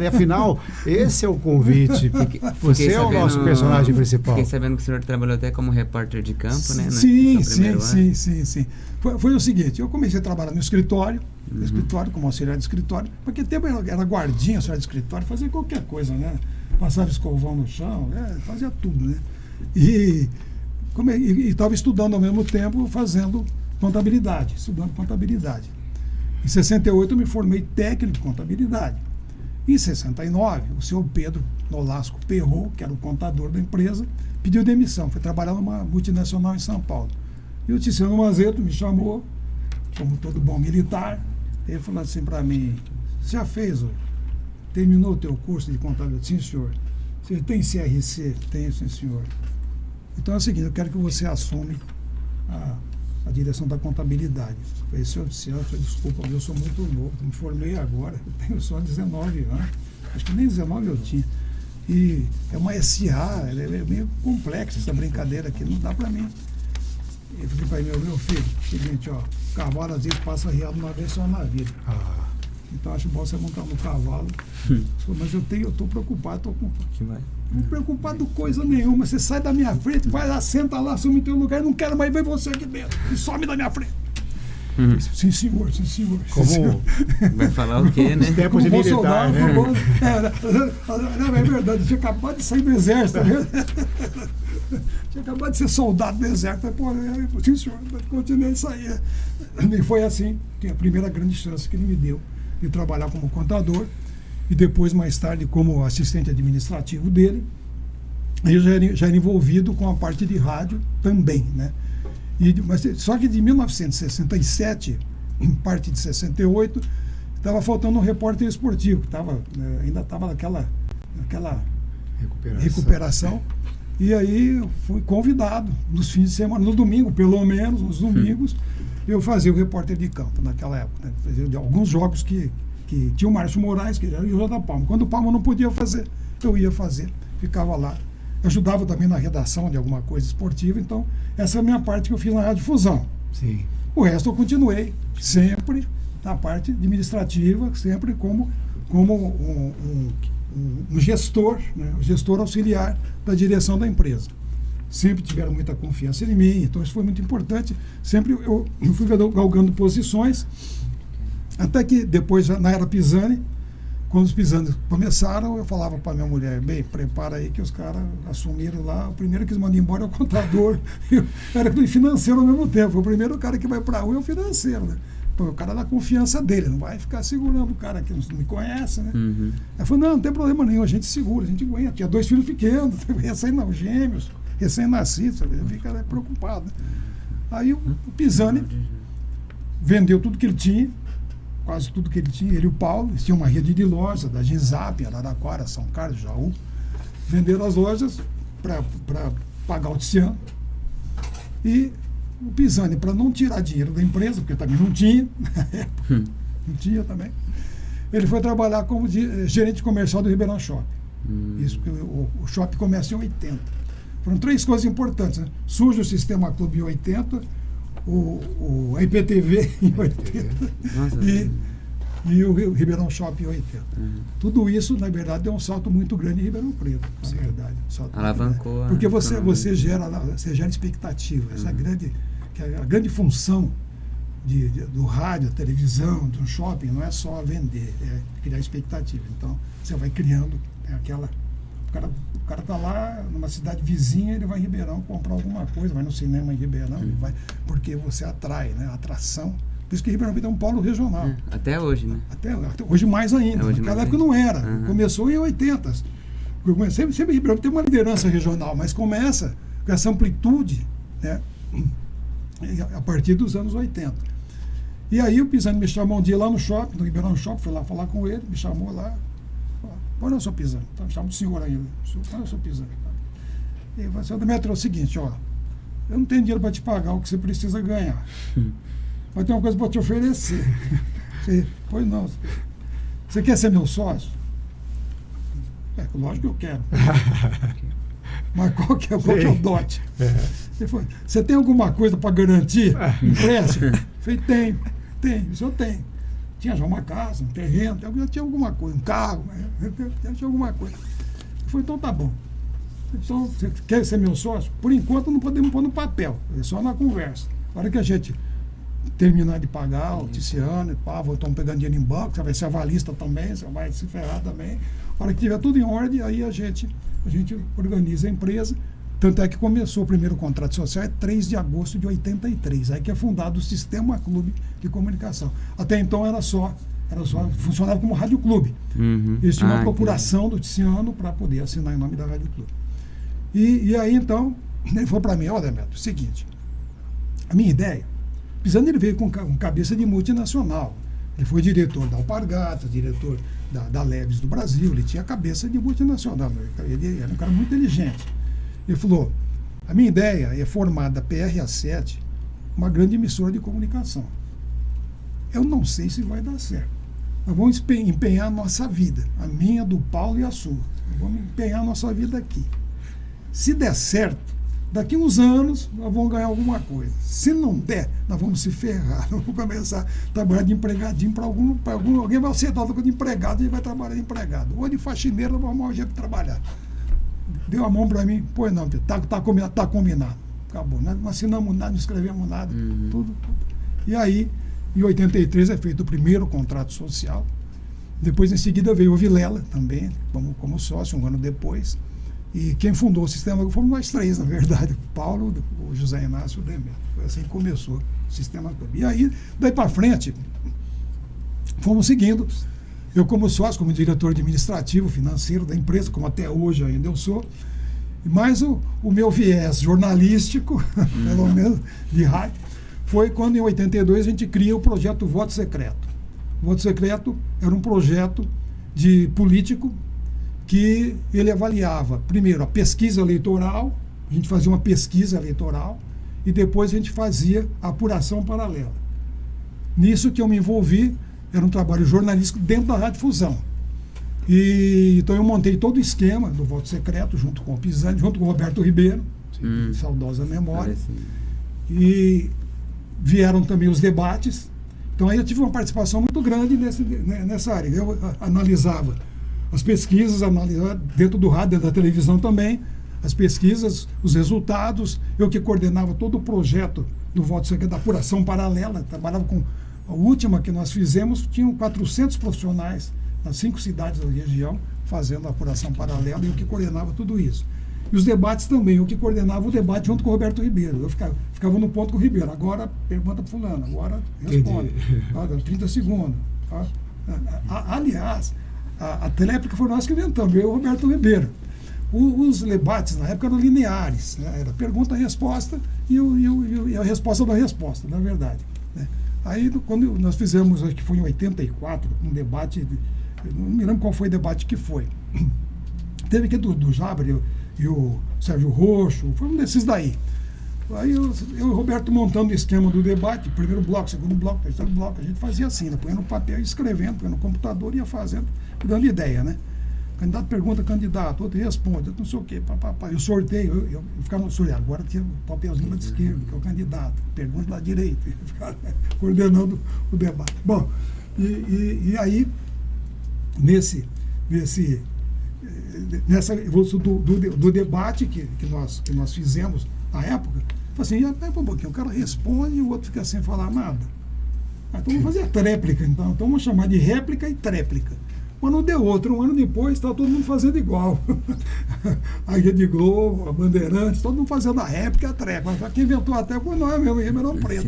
Afinal, esse é o convite. Você é o nosso personagem principal. Fiquei sabendo que o senhor trabalhou até como repórter de campo, né? Sim. Foi o seguinte, eu comecei a trabalhar no escritório, como auxiliar de escritório, porque tempo era guardinha, auxiliar de escritório, fazia qualquer coisa, né? Passava escovão no chão, fazia tudo, né? E estava estudando ao mesmo tempo, estudando contabilidade. Em 68 eu me formei técnico de contabilidade. Em 69, o senhor Pedro Nolasco Perrot, que era o contador da empresa, pediu demissão, foi trabalhar numa multinacional em São Paulo. E o Tiziano Mazeto me chamou, como todo bom militar, ele falou assim para mim, você já terminou o teu curso de contabilidade? Sim, senhor. Você tem CRC? Tenho, sim, senhor. Então é o seguinte, eu quero que você assume a direção da contabilidade. Eu falei, senhor Tiziano, desculpa, eu sou muito novo, me formei agora, eu tenho só 19 anos, acho que nem 19 eu tinha. E é uma SA, é meio complexa essa brincadeira aqui, não dá para mim. Eu falei para ele, meu filho, seguinte, ó, cavalo às vezes passa riado uma vez só na vida. Então acho bom você montar no cavalo. Mas eu estou preocupado, não preocupado com coisa nenhuma. Você sai da minha frente, vai lá, senta lá, assume teu lugar, não quero mais ver você aqui dentro. E some da minha frente. Sim, senhor. Como vai falar o quê, né? Os tempos de militar, né? É verdade, eu tinha acabado de sair do exército. Tinha acabado de ser soldado do exército. Sim, senhor, continuei a sair. E foi assim que a primeira grande chance que ele me deu de trabalhar como contador e depois, mais tarde, como assistente administrativo dele. Eu já era envolvido com a parte de rádio também, né? Só que de 1967, parte de 68, estava faltando um repórter esportivo, ainda estava naquela recuperação. E aí eu fui convidado nos fins de semana, no domingo, pelo menos, nos domingos, eu fazia o repórter de campo naquela época. Né? Fazia alguns jogos que tinha o Márcio Moraes, que era o José da Palma. Quando o Palma não podia fazer, eu ia fazer, ficava lá. Ajudava também na redação de alguma coisa esportiva. Então, essa é a minha parte que eu fiz na Radiodifusão. Sim. O resto eu continuei sempre na parte administrativa, sempre como um gestor, né? Um gestor auxiliar da direção da empresa. Sempre tiveram muita confiança em mim, então isso foi muito importante. Sempre eu fui galgando posições, até que depois, na era Pisani, quando os Pisani começaram, eu falava para minha mulher, bem, prepara aí que os caras assumiram lá, o primeiro que eles mandam embora é o contador, era financeiro ao mesmo tempo, o primeiro cara que vai para a rua é o financeiro, né? Pô, o cara dá confiança dele, não vai ficar segurando o cara que não me conhece, né? Uhum. Ela falou, não tem problema nenhum, a gente segura, a gente aguenta. Tinha 2 filhos pequenos, gêmeos, recém-nascidos, fica preocupado. Aí o Pisani vendeu tudo que ele tinha, quase tudo que ele tinha, ele e o Paulo, eles tinham uma rede de lojas, da Ginzap, Araraquara, São Carlos, Jaú, venderam as lojas para pagar o Tiziano. E o Pisani, para não tirar dinheiro da empresa, porque também não tinha, não tinha também, ele foi trabalhar como gerente comercial do Ribeirão Shopping. Isso, porque o shopping começa em 80. Foram 3 coisas importantes, né? Surge o Sistema Clube em 80, a IPTV em 80 Nossa, e o Ribeirão Shopping em 80. Tudo isso, na verdade, deu um salto muito grande em Ribeirão Preto, na verdade. Um salto muito alavancou. grande. Porque você gera expectativa. Essa que é a grande função do rádio, televisão, do shopping, não é só vender, é criar expectativa. Então, você vai criando aquela... O cara está lá numa cidade vizinha, ele vai em Ribeirão comprar alguma coisa, vai no cinema em Ribeirão, ele vai, porque você atrai, né? Atração. Por isso que Ribeirão Preto é um polo regional. Até hoje, né? Até hoje mais ainda. Naquela época não era. Começou em 80. Sempre Ribeirão tem uma liderança regional, mas começa com essa amplitude, né? A partir dos anos 80. E aí o Pisani me chamou um dia lá no shopping, no Ribeirão Shopping, fui lá falar com ele, me chamou lá. Olha o seu Pisani, então, chama o senhor aí, olha o seu Pisani. E ele falou assim, Demetrio, é o seguinte, ó, eu não tenho dinheiro para te pagar o que você precisa ganhar. Mas tem uma coisa para te oferecer. Pois não. Você quer ser meu sócio? Lógico que eu quero. Mas qual que é o dote? Ele falou, você tem alguma coisa para garantir? Empréstimo? Eu falei, tenho, isso eu tenho. Tinha já uma casa, um terreno, já tinha alguma coisa, um carro, já tinha alguma coisa. Eu falei, então tá bom. Então, você quer ser meu sócio? Por enquanto não podemos pôr no papel, é só na conversa. Na hora que a gente terminar de pagar o Tiziano, estamos pegando dinheiro em banco, você vai ser avalista também, você vai se ferrar também. Na hora que tiver tudo em ordem, aí a gente organiza a empresa. Tanto é que começou o primeiro contrato social, 3 de agosto de 83, aí que é fundado o Sistema Clube de Comunicação. Até então funcionava como Rádio Clube. Eles tinham uma procuração do Tiziano para poder assinar em nome da Rádio Clube. E aí então, ele falou para mim, ó, Demetrio, seguinte, a minha ideia, Pisani ele veio com cabeça de multinacional. Ele foi diretor da Alpargatas, diretor da Leves do Brasil, ele tinha cabeça de multinacional, ele era um cara muito inteligente. Ele falou, a minha ideia é formar da PRA7 uma grande emissora de comunicação. Eu não sei se vai dar certo. Nós vamos empenhar a nossa vida, a minha, do Paulo e a sua. Nós vamos empenhar a nossa vida aqui. Se der certo, daqui uns anos nós vamos ganhar alguma coisa. Se não der, nós vamos se ferrar. Nós vamos começar a trabalhar de empregadinho para alguém vai ser dado de empregado e vai trabalhar de empregado. Ou de faxineiro, nós vamos arrumar um jeito de trabalhar. Deu a mão para mim, pois não, tá combinado. Acabou, né? Não assinamos nada, não escrevemos nada, tudo. E aí, em 83 é feito o primeiro contrato social. Depois, em seguida, veio o Vilela também, como sócio, um ano depois. E quem fundou o sistema fomos nós 3, na verdade, o Paulo, o José Inácio e o Demetrio. Foi assim que começou o sistema. E aí, daí para frente, fomos seguindo. Eu, como sócio, como diretor administrativo, financeiro da empresa, como até hoje ainda eu sou, mas o meu viés jornalístico, pelo menos de rádio, foi quando em 82 a gente cria o projeto Voto Secreto. O Voto Secreto era um projeto de político que ele avaliava, primeiro, a pesquisa eleitoral, a gente fazia uma pesquisa eleitoral, e depois a gente fazia a apuração paralela. Nisso que eu me envolvi, era um trabalho jornalístico dentro da Rádio Fusão. Então eu montei todo o esquema do voto secreto, junto com o Pisani, junto com o Roberto Ribeiro, saudosa memória. E vieram também os debates. Então aí eu tive uma participação muito grande nessa área. Eu analisava as pesquisas, analisava dentro do rádio, dentro da televisão também, as pesquisas, os resultados. Eu que coordenava todo o projeto do voto secreto, da apuração paralela, trabalhava com a última que nós fizemos, tinham 400 profissionais nas 5 cidades da região fazendo a apuração paralela, e eu que coordenava tudo isso. E os debates também, eu que coordenava o debate junto com o Roberto Ribeiro. Eu ficava no ponto com o Ribeiro. Agora pergunta para fulano, agora responde. 30 segundos. Aliás, a tréplica foi nós que inventamos, eu e o Roberto Ribeiro. Os debates na época eram lineares, né? Era pergunta-resposta e a resposta da resposta, na verdade. Né? Aí, quando nós fizemos, acho que foi em 84, um debate, não me lembro qual foi o debate que foi. Teve aqui do Jabri e o Sérgio Roxo, foi um desses daí. Aí eu e o Roberto montando o esquema do debate, primeiro bloco, segundo bloco, terceiro bloco, a gente fazia assim, né? Punha no papel, escrevendo, punha no computador e ia fazendo, dando ideia, né? Candidato pergunta, candidato, outro responde, não sei o quê, papapá. Eu sorteio, eu ficava no sorteio, agora tinha o papelzinho lá de esquerda, que é o candidato, pergunta lá direita, coordenando o debate. Bom, e aí, nessa evolução do debate que nós fizemos na época, assim, um pouquinho, o cara responde e o outro fica sem falar nada. Então vamos fazer a tréplica, então vamos chamar de réplica e tréplica. Mas não deu outro, um ano depois está todo mundo fazendo igual. A Rede Globo, a Bandeirantes, todo mundo fazendo a réplica e a tréplica. Quem inventou até foi nós mesmo, em Ribeirão Preto.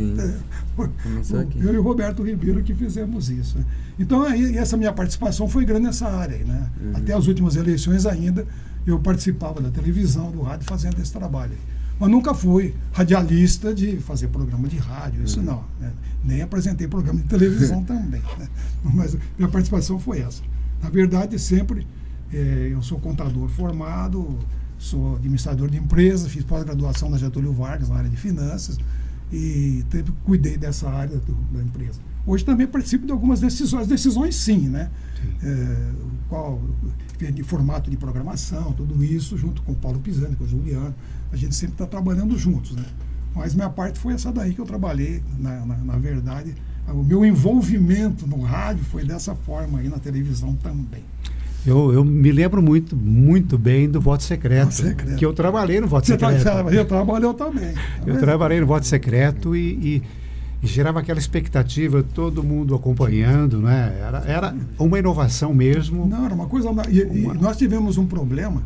Eu e o Roberto Ribeiro que fizemos isso. Então essa minha participação foi grande nessa área. Né? Até as últimas eleições ainda, eu participava da televisão, do rádio, fazendo esse trabalho. Mas nunca fui radialista de fazer programa de rádio, isso não. Né? Nem apresentei programa de televisão também. Né? Mas minha participação foi essa. Na verdade, sempre eu sou contador formado, sou administrador de empresa, fiz pós-graduação na Getúlio Vargas, na área de finanças, e cuidei dessa área da empresa. Hoje também participo de algumas decisões sim, né? De formato de programação, tudo isso, junto com o Paulo Pisani, com o Juliano. A gente sempre está trabalhando juntos, né? Mas minha parte foi essa daí que eu trabalhei, na verdade. O meu envolvimento no rádio foi dessa forma aí, na televisão também. Eu me lembro muito bem do voto secreto, que eu trabalhei no voto secreto. Eu trabalhei também. Eu trabalhei no voto secreto e gerava aquela expectativa, todo mundo acompanhando, né? Era uma inovação mesmo. Não, era uma coisa... E nós tivemos um problema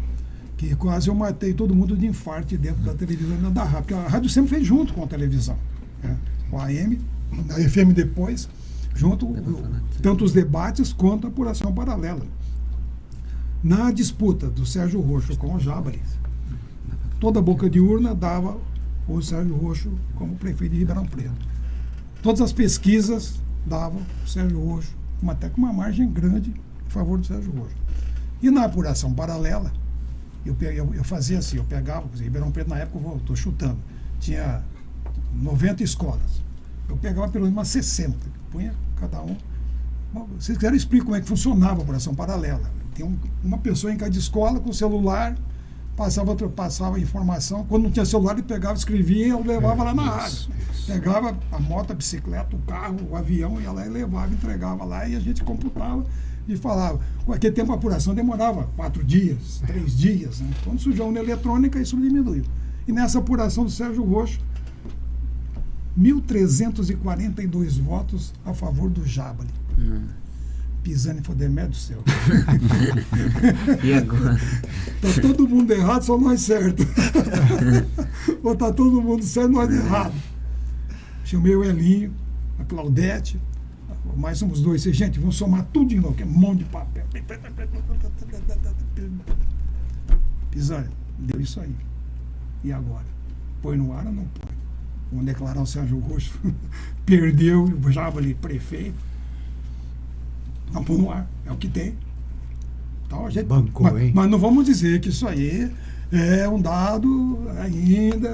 que quase eu matei todo mundo de infarto dentro da televisão e da rádio, porque a rádio sempre fez junto com a televisão, né? Com a AM, a FM depois, junto, tanto os debates quanto a apuração paralela. Na disputa do Sérgio Roxo com o Jabari, toda a boca de urna dava o Sérgio Roxo como prefeito de Ribeirão Preto. Todas as pesquisas davam o Sérgio Roxo, até com uma margem grande em favor do Sérgio Roxo. E na apuração paralela, eu fazia assim, eu pegava, Ribeirão Preto na época, eu estou chutando, tinha 90 escolas. Eu pegava pelo menos umas 60, punha cada um. Vocês quiserem, eu explico como é que funcionava a apuração paralela. Tem uma pessoa em cada escola com celular, passava informação. Quando não tinha celular, ele pegava, escrevia e eu levava lá na rádio. Pegava a moto, a bicicleta, o carro, o avião, ia lá e levava, entregava lá e a gente computava e falava. Naquele tempo a apuração demorava 4 dias, 3 dias. Né? Quando surgiu a urna eletrônica, isso diminuiu. E nessa apuração do Sérgio Roxo, 1.342 votos a favor do Jabari. Pisani foi Demétrio do céu. E agora? Tá todo mundo errado, só nós certo. Ou tá todo mundo certo, nós errado. Chamei o Elinho, a Claudete, mais somos 2. Gente, vamos somar tudo de novo, que é um monte de papel. Pisani, deu isso aí. E agora? Põe no ar ou não põe? Vamos declarar o Sérgio Roxo. Perdeu o Jabari prefeito. Vamos pôr no ar, é o que tem. Então, a gente, Bancou, hein? mas não vamos dizer que isso aí é um dado ainda,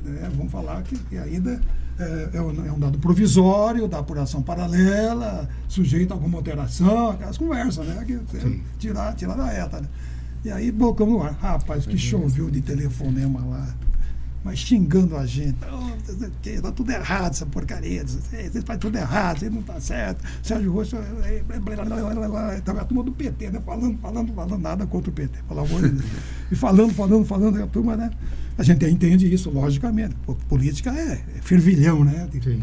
né, vamos falar que ainda é um dado provisório, da apuração paralela, sujeito a alguma alteração, aquelas conversas, né? Que tirar da reta, né? E aí, bocamos no ar. Rapaz, que choveu de telefonema lá, mas xingando a gente. Tá tudo errado essa porcaria. Você faz tudo errado, você não tá certo. Sérgio Rocha, estava a turma do PT, né? Falando nada contra o PT, pelo amor de Deus. E falando, a turma, né? A gente entende isso, logicamente. Política é fervilhão, né? Sim.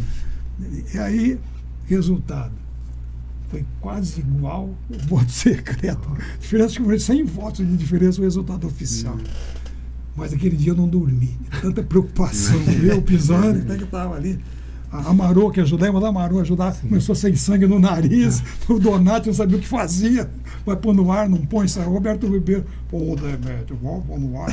E aí, resultado. Foi quase igual o voto secreto. Diferença que foi 100 votos de diferença o resultado oficial. Mas aquele dia eu não dormi. Tanta preocupação. Eu, Pisani, até que estava ali. A Marô, que ajudava, a Marô ajudar, começou a sair sangue no nariz. O Donati não sabia o que fazia. Vai pôr no ar, não põe, sai. Roberto Ribeiro, pô, Demetrio, vamos pôr no ar.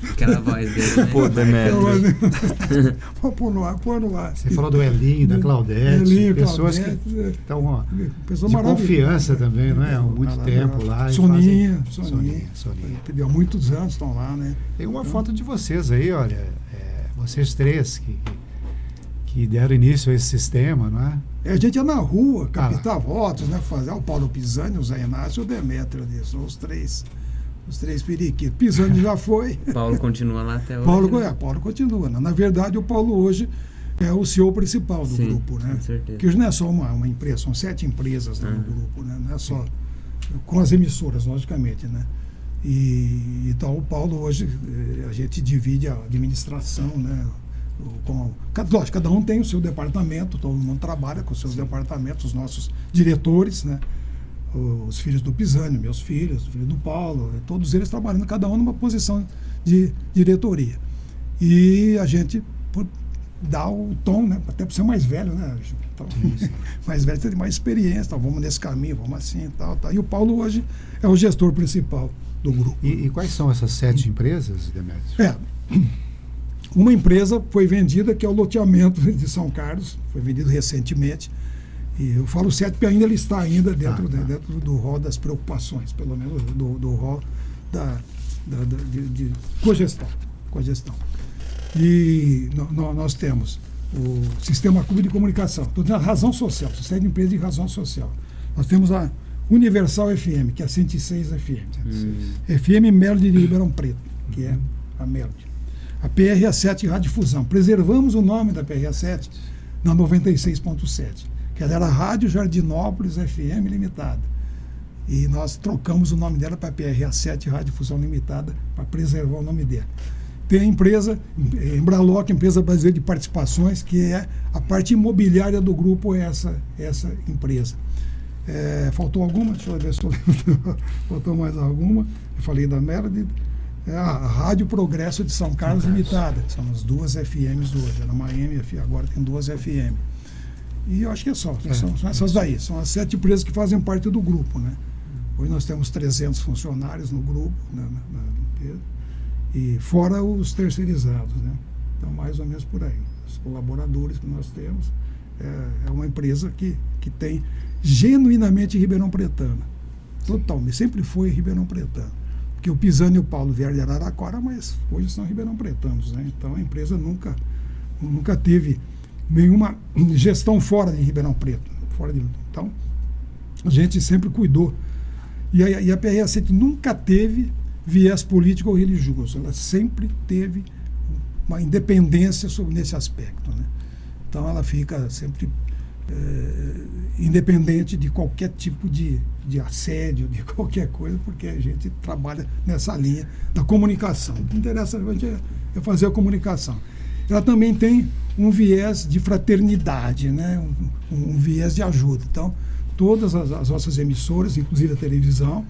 Aquela voz dele, né? Pô, Demetrio. Vamos pôr no ar, pôr no ar. Você falou do Elinho, da Claudete, Elinho, pessoas Claudete, que estão pessoa de maravilhosa. confiança também, não é? Há muito tempo lá. e Soninha. Soninha. Há muitos anos estão lá, né? Tem uma foto de vocês aí, olha, vocês três que deram início a esse sistema, não é? A gente ia na rua, captar votos, né? Fazer o Paulo Pisani, o Zé Inácio e o Demetrio ali, são os três periquitos. Pisani já foi. Paulo continua lá até hoje. Paulo continua. Né? Na verdade, o Paulo hoje é o CEO principal do grupo, né? Com certeza. Que hoje não é só uma empresa, são 7 empresas no grupo, né? Não é só com as emissoras, logicamente, né? E então o Paulo hoje a gente divide a administração, né? Lógico, cada um tem o seu departamento, todo mundo trabalha com os seus departamentos, os nossos diretores, né? Os filhos do Pisani, meus filhos, o filho do Paulo, todos eles trabalhando, cada um numa posição de diretoria. E a gente dá o tom, né? Até por ser mais velho, né? Então, mais velho, tem mais experiência, então, vamos nesse caminho, vamos assim e tal. E o Paulo hoje é o gestor principal do grupo. E quais são essas 7 empresas, Demetrio? Uma empresa foi vendida, que é o loteamento de São Carlos, foi vendido recentemente. E eu falo 7 porque ainda ele está ainda dentro do rol das preocupações, pelo menos do rol de cogestão. E nós temos o Sistema Clube de Comunicação, toda a razão social, sistema de empresa de razão social. Nós temos a Universal FM, que é a 106 FM. FM Melody de Ribeirão Preto, que é a Melody. A PRA7 Radiodifusão. Preservamos o nome da PRA7 na 96.7, que ela era Rádio Jardinópolis FM Limitada. E nós trocamos o nome dela para PRA7 Radiodifusão Limitada, para preservar o nome dela. Tem a empresa, Embraloc, empresa brasileira de participações, que é a parte imobiliária do grupo, essa empresa. Faltou alguma? Deixa eu ver se eu lembro. Faltou mais alguma. Eu falei da Melody. A Rádio Progresso de São Carlos Limitada. São as 2 FMs hoje. Era uma M, agora tem 2 FM. E eu acho que são essas daí. São as 7 empresas que fazem parte do grupo, né? Hoje nós temos 300 funcionários no grupo, na empresa. E fora os terceirizados, né? Então, mais ou menos por aí. Os colaboradores que nós temos. É uma empresa que tem genuinamente Ribeirão Pretana. Totalmente. Sempre foi Ribeirão Pretano. Porque o Pisani e o Paulo vieram de Araraquara, mas hoje são Ribeirão Pretanos, né? Então a empresa nunca teve nenhuma gestão fora de Ribeirão Preto. Então a gente sempre cuidou. E a PRA7 nunca teve viés político ou religioso. Ela sempre teve uma independência nesse aspecto, né? Então ela fica sempre independente de qualquer tipo de assédio, de qualquer coisa, porque a gente trabalha nessa linha da comunicação. O que interessa a gente é fazer a comunicação. Ela também tem um viés de fraternidade, né? um viés de ajuda. Então, todas as nossas emissoras, inclusive a televisão,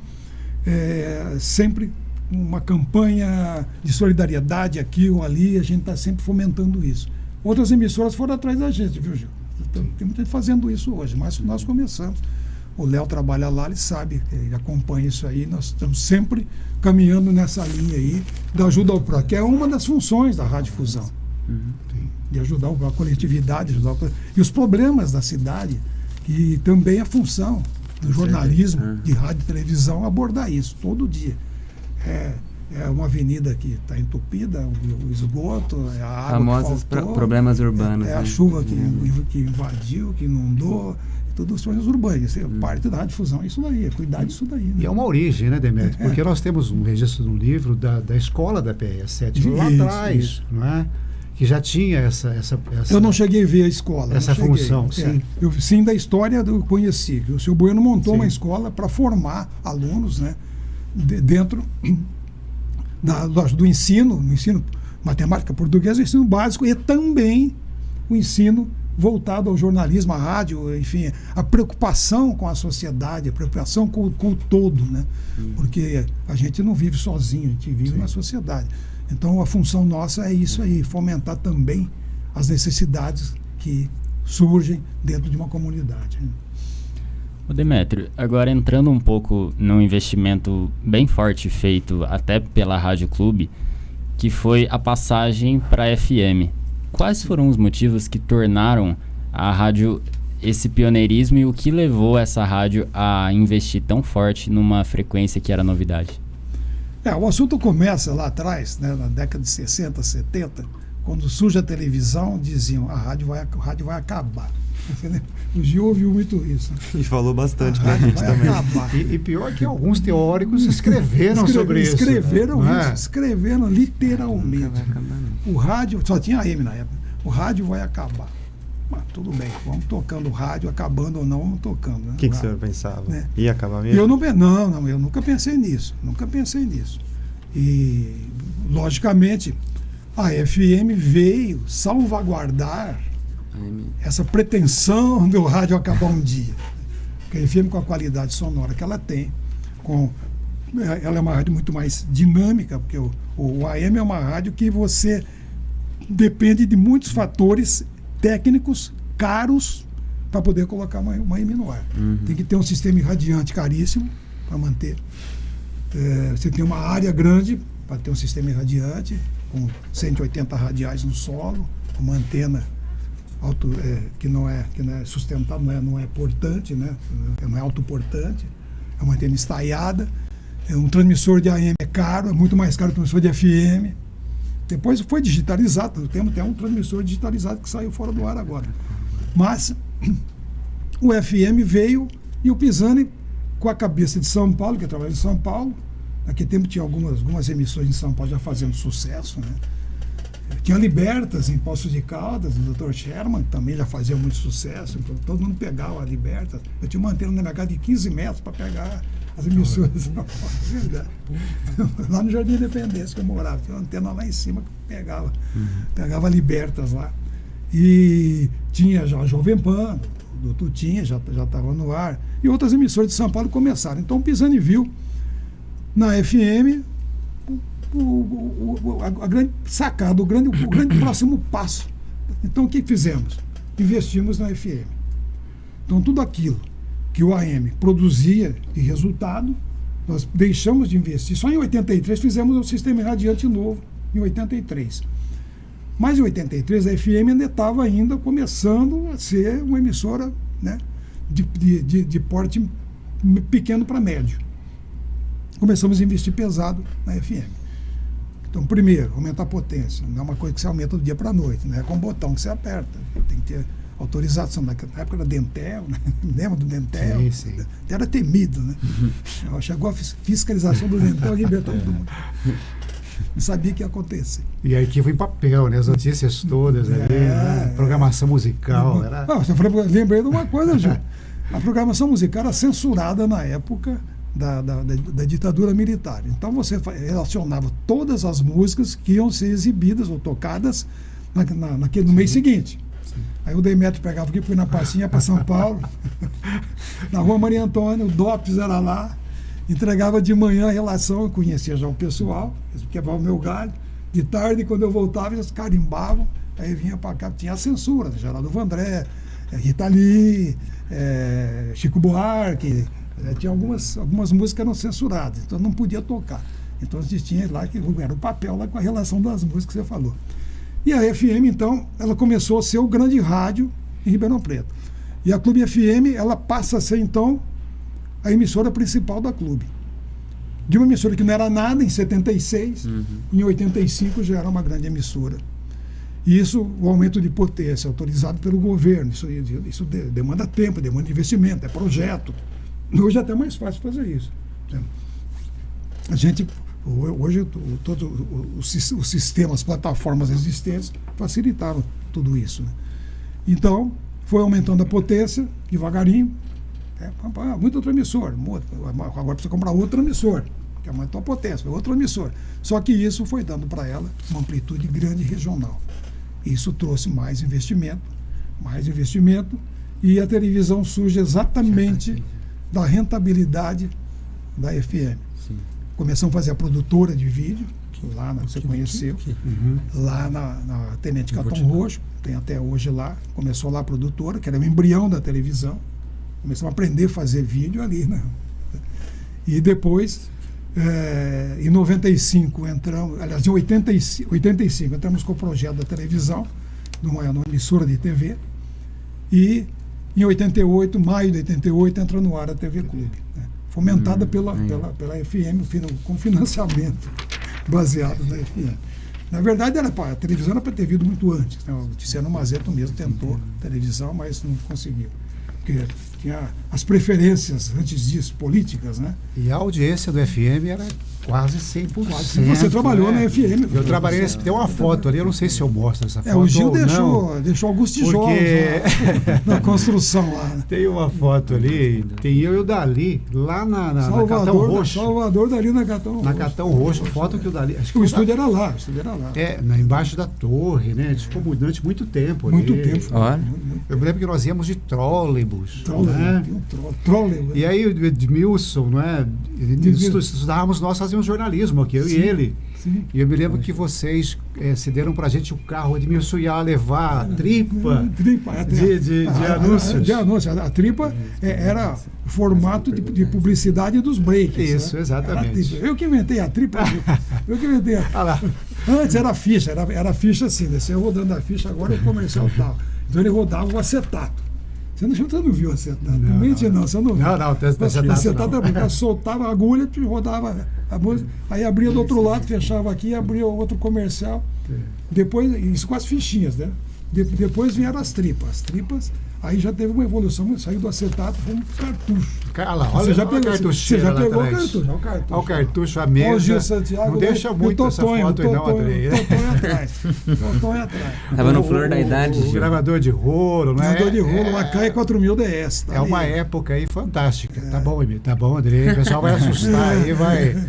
sempre uma campanha de solidariedade aqui ou ali, a gente está sempre fomentando isso. Outras emissoras foram atrás da gente, viu, Gil? Tem muita gente fazendo isso hoje, mas nós começamos. O Léo trabalha lá, ele sabe, ele acompanha isso aí. Nós estamos sempre caminhando nessa linha aí da ajuda ao próximo, que é uma das funções da radiodifusão. De ajudar a coletividade, e os problemas da cidade, que também é função do jornalismo, de rádio e televisão, abordar isso todo dia. É uma avenida que está entupida, o esgoto, é a água famosos que faltou, problemas urbanos. é a né? chuva que invadiu, que inundou, tudo as coisas urbanas. Isso é parte da radiodifusão, isso daí, é cuidar disso daí. Né? E é uma origem, né, Demetrio? Porque nós temos um registro no livro da escola da PRS7 lá atrás, não é? Que já tinha essa Eu não cheguei a ver a escola. essa função, sim. Sim, da história eu conheci. O seu Bueno montou uma escola para formar alunos, né, dentro do ensino matemática, português, o ensino básico e também o ensino voltado ao jornalismo, à rádio, enfim, a preocupação com a sociedade, a preocupação com o todo, né? Porque a gente não vive sozinho, a gente vive na sociedade. Então a função nossa é isso aí, fomentar também as necessidades que surgem dentro de uma comunidade. Ô Demetrio, agora entrando um pouco num investimento bem forte feito até pela Rádio Clube, que foi a passagem para a FM. Quais foram os motivos que tornaram a rádio esse pioneirismo e o que levou essa rádio a investir tão forte numa frequência que era novidade? O assunto começa lá atrás, né, na década de 60, 70, quando surge a televisão, diziam a rádio vai acabar. O Gil ouviu muito isso. E falou bastante A pra rádio gente vai também. acabar. E pior que alguns teóricos escreveram sobre isso. Escreveram não é? isso, escreveram literalmente. Nunca vai acabar, não. O rádio, só tinha AM na época, o rádio vai acabar. Mas tudo bem, vamos tocando o rádio, acabando ou não, vamos tocando. Né? O que o senhor pensava? Né? Ia acabar mesmo? Eu nunca pensei nisso, E, logicamente, a FM veio salvaguardar essa pretensão do rádio acabar um dia. Porque a FM, com a qualidade sonora que ela tem, ela é uma rádio muito mais dinâmica, porque o AM é uma rádio que você depende de muitos fatores técnicos caros para poder colocar uma AM no ar. Tem que ter um sistema irradiante caríssimo para manter. Você tem uma área grande para ter um sistema irradiante, com 180 radiais no solo, uma antena que não é sustentável, não é portante, né? Não é autoportante, é uma antena estaiada. Um transmissor de AM é caro, é muito mais caro que um transmissor de FM. Depois foi digitalizado, temos até um transmissor digitalizado que saiu fora do ar agora. Mas o FM veio e o Pisani, com a cabeça de São Paulo, que trabalha em São Paulo, naquele tempo tinha algumas emissões em São Paulo já fazendo sucesso, né? Tinha Libertas em Poços de Caldas, o Dr. Sherman, que também já fazia muito sucesso, então todo mundo pegava a Libertas. Eu tinha uma antena na minha casa de 15 metros para pegar as emissoras. Lá no Jardim Independência que eu morava, tinha uma antena lá em cima que pegava Libertas lá. E tinha já a Jovem Pan, do Tutinha, já estava no ar, e outras emissoras de São Paulo começaram. Então o Pisani viu na FM a grande sacada, o grande próximo passo. Então o que fizemos? Investimos na FM. Então tudo aquilo que o AM produzia de resultado, nós deixamos de investir. Só em 83 fizemos o sistema irradiante novo, em 83. Mas em 83 a FM ainda estava começando a ser uma emissora, né, de porte pequeno para médio. Começamos a investir pesado na FM. Então, primeiro, aumentar a potência. Não é uma coisa que você aumenta do dia para a noite, não é com um botão que você aperta. Tem que ter autorização. Na época era Dentel, né? Lembra do Dentel? Sim, sim. Era temido, né? Chegou a fiscalização do Dentel e libertou todo mundo. Não sabia o que ia acontecer. E arquivo em papel, né? As notícias todas ali, né? Programação musical. Lembrei de uma coisa, Ju. A programação musical era censurada na época da ditadura militar. Então você relacionava todas as músicas que iam ser exibidas ou tocadas no mês seguinte. Aí o Demetrio pegava aqui, foi na pastinha para São Paulo, na rua Maria Antônia, o DOPS era lá, entregava de manhã a relação, eu conhecia já o pessoal, eles quebravam o meu galho, de tarde, quando eu voltava, eles carimbavam, aí vinha para cá, tinha a censura, Geraldo Vandré, Rita Lee, Chico Buarque, tinha algumas músicas que eram censuradas, então não podia tocar. Então tinha lá que era o papel lá com a relação das músicas que você falou. E a FM, então, ela começou a ser o grande rádio em Ribeirão Preto. E a Clube FM, ela passa a ser, então, a emissora principal da Clube. De uma emissora que não era nada em 76, em 85 já era uma grande emissora. E isso, o aumento de potência autorizado pelo governo, isso demanda tempo, demanda investimento, é projeto. Hoje é até mais fácil fazer isso. A gente, hoje, todos os sistemas, as plataformas existentes facilitaram tudo isso. Né? Então, foi aumentando a potência, devagarinho. Muito outro emissor. Agora precisa comprar outro emissor, que aumentou a potência, outro emissor. Só que isso foi dando para ela uma amplitude grande regional. Isso trouxe mais investimento, e a televisão surge exatamente da rentabilidade da FM. Sim. Começamos a fazer a produtora de vídeo, lá você conheceu, lá na Tenente Catão Roxo, tem até hoje lá, começou lá a produtora, que era o embrião da televisão, começamos a aprender a fazer vídeo ali, né? E depois, em 95 entramos, aliás, em 85 entramos com o projeto da televisão, numa emissora de TV, e em 88, maio de 88, entrou no ar a TV Clube, né? Fomentada pela FM, com financiamento baseado na FM. Na verdade, a televisão era para ter vindo muito antes, né? O Tiziano Mazeto mesmo tentou televisão, mas não conseguiu. Porque tinha as preferências, antes disso, políticas, né? E a audiência do FM era quase 100%. Você trabalhou na FM. Eu trabalhei nesse... Tem uma foto ali, eu não sei se eu mostro essa foto. O Gil deixou alguns tijolos na construção lá. Né? Tem uma foto ali, tem eu e o Dali, lá na Catão Roxo. Salvador, Dali na Catão Roxo. Na Catão Roxo, foto que o Dali... Acho que o estúdio era lá. Embaixo da torre, né? A gente ficou durante muito tempo ali. Muito tempo. Eu me lembro que nós íamos de trólebus. Trólebus. E aí o Edmilson, não é? Estudávamos, nós fazíamos jornalismo aqui, eu e ele. Sim. E eu me lembro que vocês cederam pra gente o carro, o Edmilson ia levar a tripa de anúncios. De anúncios. A tripa era o formato de publicidade dos breaks. Isso, né? Exatamente. Eu que inventei a tripa. Antes era ficha, era ficha assim, descia rodando a ficha, agora é o comercial tal. Então ele rodava o acetato. Você não viu o acetato? Não mente, não. Você não viu. Não, acetato era soltava a agulha, rodava a música, aí abria do outro lado, fechava aqui, abria outro comercial. Depois, isso com as fichinhas, né? Depois vieram as tripas. As tripas, aí já teve uma evolução, saiu do acetato, foi um cartucho. Olha, você já pegou o cartucho. Olha o cartucho, a mesa. Olha o Gil Santiago, não deixa muito essa foto aí, não, Andrei. Totonho atrás. Estava no flor da idade. O gravador de rolo, né? Gravador de rolo, uma Akai 4000 DS. É uma época aí fantástica. Tá bom, Emílio, tá bom, Andrei. O pessoal vai assustar aí, vai...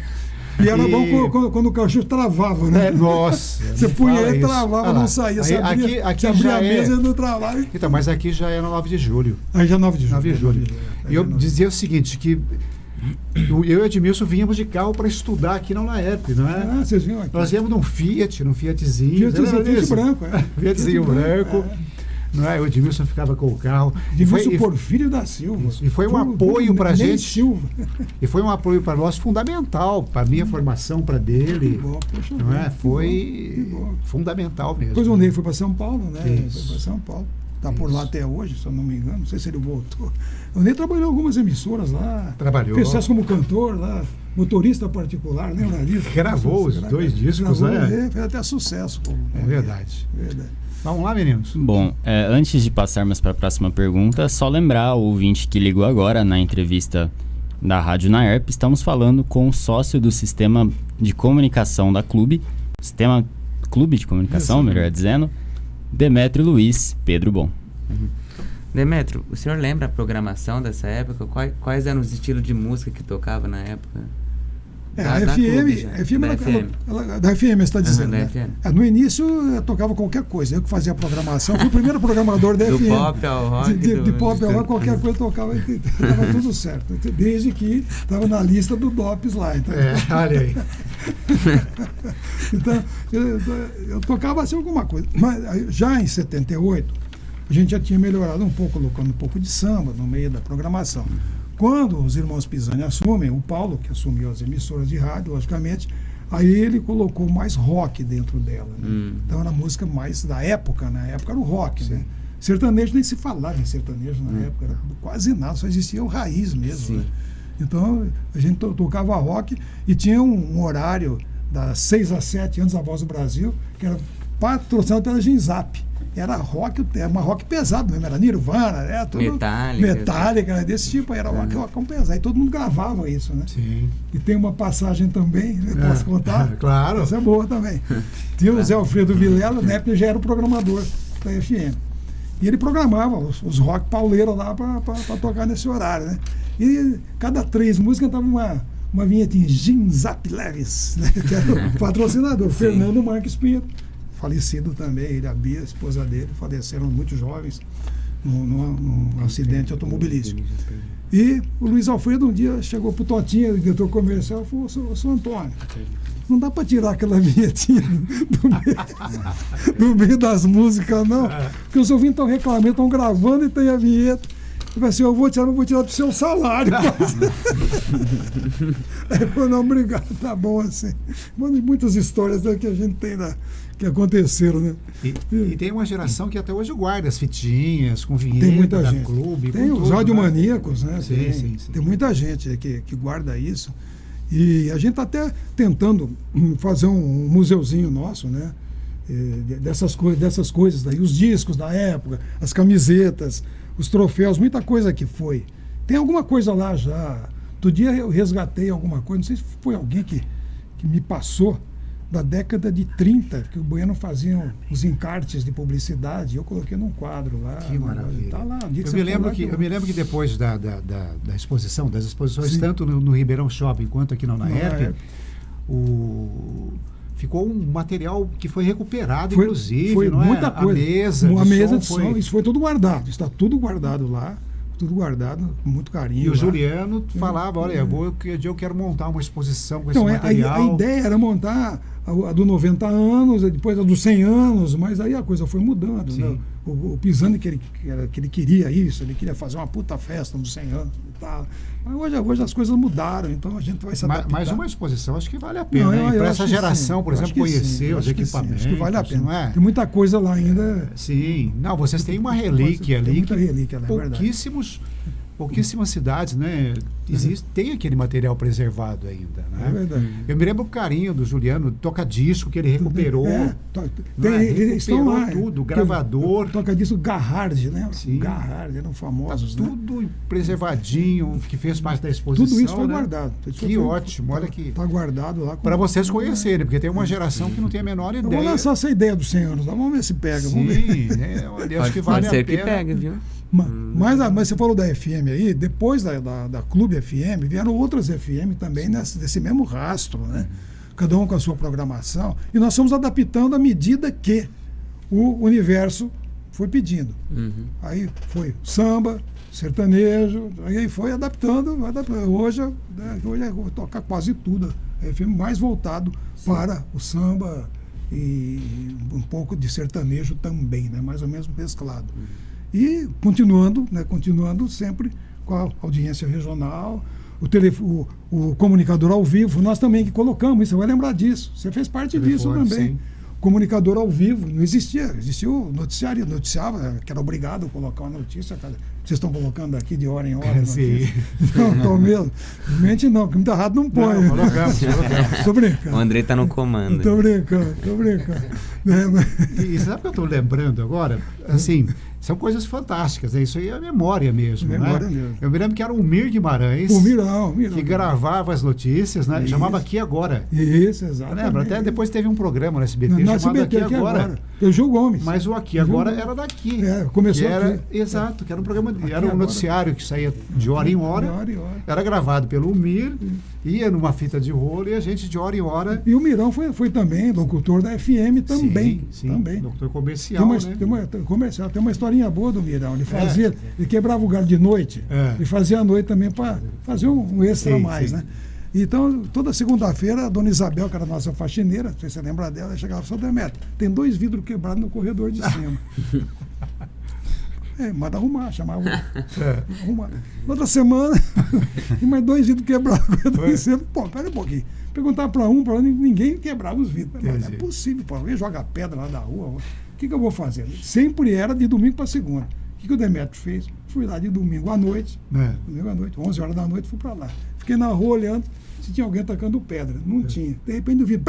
E era bom quando o cartucho travava, né? Nossa. Você punha ele, travava, não saía. Você abria a mesa e não travava. Então, mas aqui já é no 9 de julho. Aí já é 9 de julho. 9 de julho. E eu dizia o seguinte, que eu e o Edmilson vínhamos de carro para estudar aqui na UNAERP, não é? Vocês vinham aqui. Nós íamos num Fiatzinho. Fiat branco, Fiatzinho branco. Não é? O Edmilson ficava com o carro. Edmilson Porfírio da Silva. E foi um apoio para a gente. Silva. E foi um apoio para nós fundamental, para a minha formação, para dele. Bom, poxa, não é? Foi fundamental mesmo. Depois o Ney foi para São Paulo, né? Foi para São Paulo. Está por lá até hoje, se eu não me engano. Não sei se ele voltou. O Ney trabalhou em algumas emissoras lá. Trabalhou. Fez sucesso como cantor lá. Motorista particular, lembra disso? Gravou os 2 discos, né? Fez até sucesso. É verdade. Vamos lá, meninos. Bom, antes de passarmos para a próxima pergunta, só lembrar o ouvinte que ligou agora na entrevista da Rádio UNAERP, estamos falando com o sócio do Sistema de Comunicação da Clube, Sistema Clube de Comunicação, melhor dizendo, Demétrio Luiz Pedro Bom. Demétrio, o senhor lembra a programação dessa época? Quais eram os estilos de música que tocava na época? A FM da FM, você está dizendo, né? No início eu tocava qualquer coisa, eu que fazia a programação, fui o primeiro programador da FM. Do pop ao rock. De pop ao rock, qualquer coisa eu tocava, estava tudo certo. Desde que estava na lista do DOPS lá. Então, olha aí. Então, eu tocava assim alguma coisa. Mas já em 78, a gente já tinha melhorado um pouco, colocando um pouco de samba no meio da programação. Quando os irmãos Pisani assumem, o Paulo, que assumiu as emissoras de rádio, logicamente, aí ele colocou mais rock dentro dela. Né? Então era a música mais da época, na época era o rock. Né? Sertanejo nem se falava em sertanejo na época, era quase nada, só existia o raiz mesmo. Né? Então, a gente tocava rock e tinha um horário das 6 às 7, antes da Voz do Brasil, que era patrocinado pela Genzap. Era rock, uma rock pesado mesmo, era Nirvana, era tudo Metallica, era desse tipo, era rock pesado. Aí todo mundo gravava isso, né? Sim. E tem uma passagem também, né? Posso contar? Claro. Essa é boa também. Tinha o Zé Alfredo Vilela, na época ele já era o programador da FM. E ele programava os rock pauleiros lá para tocar nesse horário, né? E cada 3 músicas cantava uma vinhetinha, Genzap Leves, né? Que era o patrocinador, Fernando Marques Pinto, falecido também, ele, a Bia, a esposa dele, faleceram muito jovens num acidente automobilístico. E o Luiz Alfredo um dia chegou pro Totinho, o diretor comercial, e falou: Sou Antônio, não dá para tirar aquela vinhetinha do meio das músicas, não, porque os ouvintes estão reclamando, estão gravando e tem a vinheta. Ele falou assim: eu vou tirar, mas vou tirar do seu salário. Aí eu falei: não, obrigado, tá bom assim. Muitas histórias que a gente tem que aconteceram, né? E tem uma geração que até hoje guarda as fitinhas com vinheta tem muita da gente. Clube. Tem os radiomaníacos, né? Sim. Tem muita gente que guarda isso. E a gente está até tentando fazer um museuzinho nosso, né? Dessas coisas daí, os discos da época, as camisetas, os troféus, muita coisa que foi. Tem alguma coisa lá já. Outro dia eu resgatei alguma coisa, não sei se foi alguém que me passou, da década de 30, que o Bueno fazia os encartes de publicidade, eu coloquei num quadro lá. Que maravilha. Tá lá, eu me lembro que depois das exposições, sim, tanto no Ribeirão Shopping quanto aqui na UNAERP, ficou um material que foi recuperado, inclusive, foi não muita coisa. A mesa de som, isso foi tudo guardado, está tudo guardado lá. Tudo guardado com muito carinho. E o Juliano falava: olha, eu quero montar uma exposição com esse material. A ideia era montar a do 90 anos, depois a dos 100 anos, mas aí a coisa foi mudando. Né? O Pisani, que ele queria isso, ele queria fazer uma puta festa nos 100 anos e tal. Mas hoje as coisas mudaram, então a gente vai se adaptar. Mas uma exposição acho que vale a pena, para essa geração, por exemplo, conhecer os equipamentos. Acho que vale a pena. Não é? Tem muita coisa lá ainda. Sim. Não, vocês têm uma relíquia ali. Tem muita relíquia, é verdade. Pouquíssimas cidades, né? Tem aquele material preservado ainda, né? É verdade. Eu me lembro o carinho do Juliano, toca-disco que ele recuperou. Eles estão lá. Tudo, gravador. Toca-disco Garhard, né? Sim. Garhard, eram famosos. Tá tudo preservadinho, que fez parte da exposição. Tudo isso foi né? guardado. Que ótimo, olha aqui. Está guardado lá. Para vocês conhecerem, porque tem uma geração que não tem a menor ideia. Vamos lançar essa ideia dos 100 anos, vamos ver se pega. Sim, eu acho que vale a pena. Pode ser que pega, viu? Mas você falou da FM aí, depois da Clube FM, vieram outras FM também desse mesmo rastro, né? Cada um com a sua programação. E nós fomos adaptando à medida que o universo foi pedindo. Aí foi samba, sertanejo, aí foi adaptando. Hoje eu vou tocar quase tudo. A FM mais voltado para o samba e um pouco de sertanejo também, né? Mais ou menos mesclado. E continuando sempre com a audiência regional, o comunicador ao vivo, nós também que colocamos isso, você vai lembrar disso, você fez parte disso também. Sim. Comunicador ao vivo, não existia o noticiário, noticiava, que era obrigado a colocar uma notícia, cara. Vocês estão colocando aqui de hora em hora. Sim. Não, estou mesmo. Mente não, porque muito errado não põe. Não, colocamos. Estou brincando. O André está no comando. Estou brincando. E sabe o que eu estou lembrando agora? Assim, são coisas fantásticas, né? Isso aí é memória mesmo. Memória né? mesmo. Eu me lembro que era o Mir Guimarães. O Mirão. Que gravava as notícias, né? Chamava Aqui Agora. Isso, exato. Lembra? Até depois teve um programa no SBT chamado Aqui Agora. O Gil Gomes. Mas o Aqui Agora era daqui. Começou aqui. Exato, que era um programa, era um noticiário que saía de hora em hora. Era gravado pelo Mir, ia numa fita de rolo e a gente de hora em hora. E o Mirão foi também locutor da FM também. Sim. Também. Locutor comercial, tem uma historinha boa do Mirão. Ele quebrava o galho de noite e fazia à noite também para fazer um extra a mais, né? Então, toda segunda-feira, a dona Isabel, que era a nossa faxineira, não sei se você lembra dela, chegava e falou: Demetrio, tem 2 vidros quebrados no corredor de cima. Manda arrumar, chamava. Arrumar. Outra semana, e mais 2 vidros quebrados no corredor de cima. Pô, pera um pouquinho. Perguntava para ninguém quebrava os vidros. Não é possível, pô, alguém joga pedra lá da rua. O que eu vou fazer? Sempre era de domingo para segunda. O que o Demétrio fez? Fui lá de domingo à noite, 11 horas da noite, fui para lá. Fiquei na rua olhando se tinha alguém tacando pedra. Não tinha. De repente eu vi.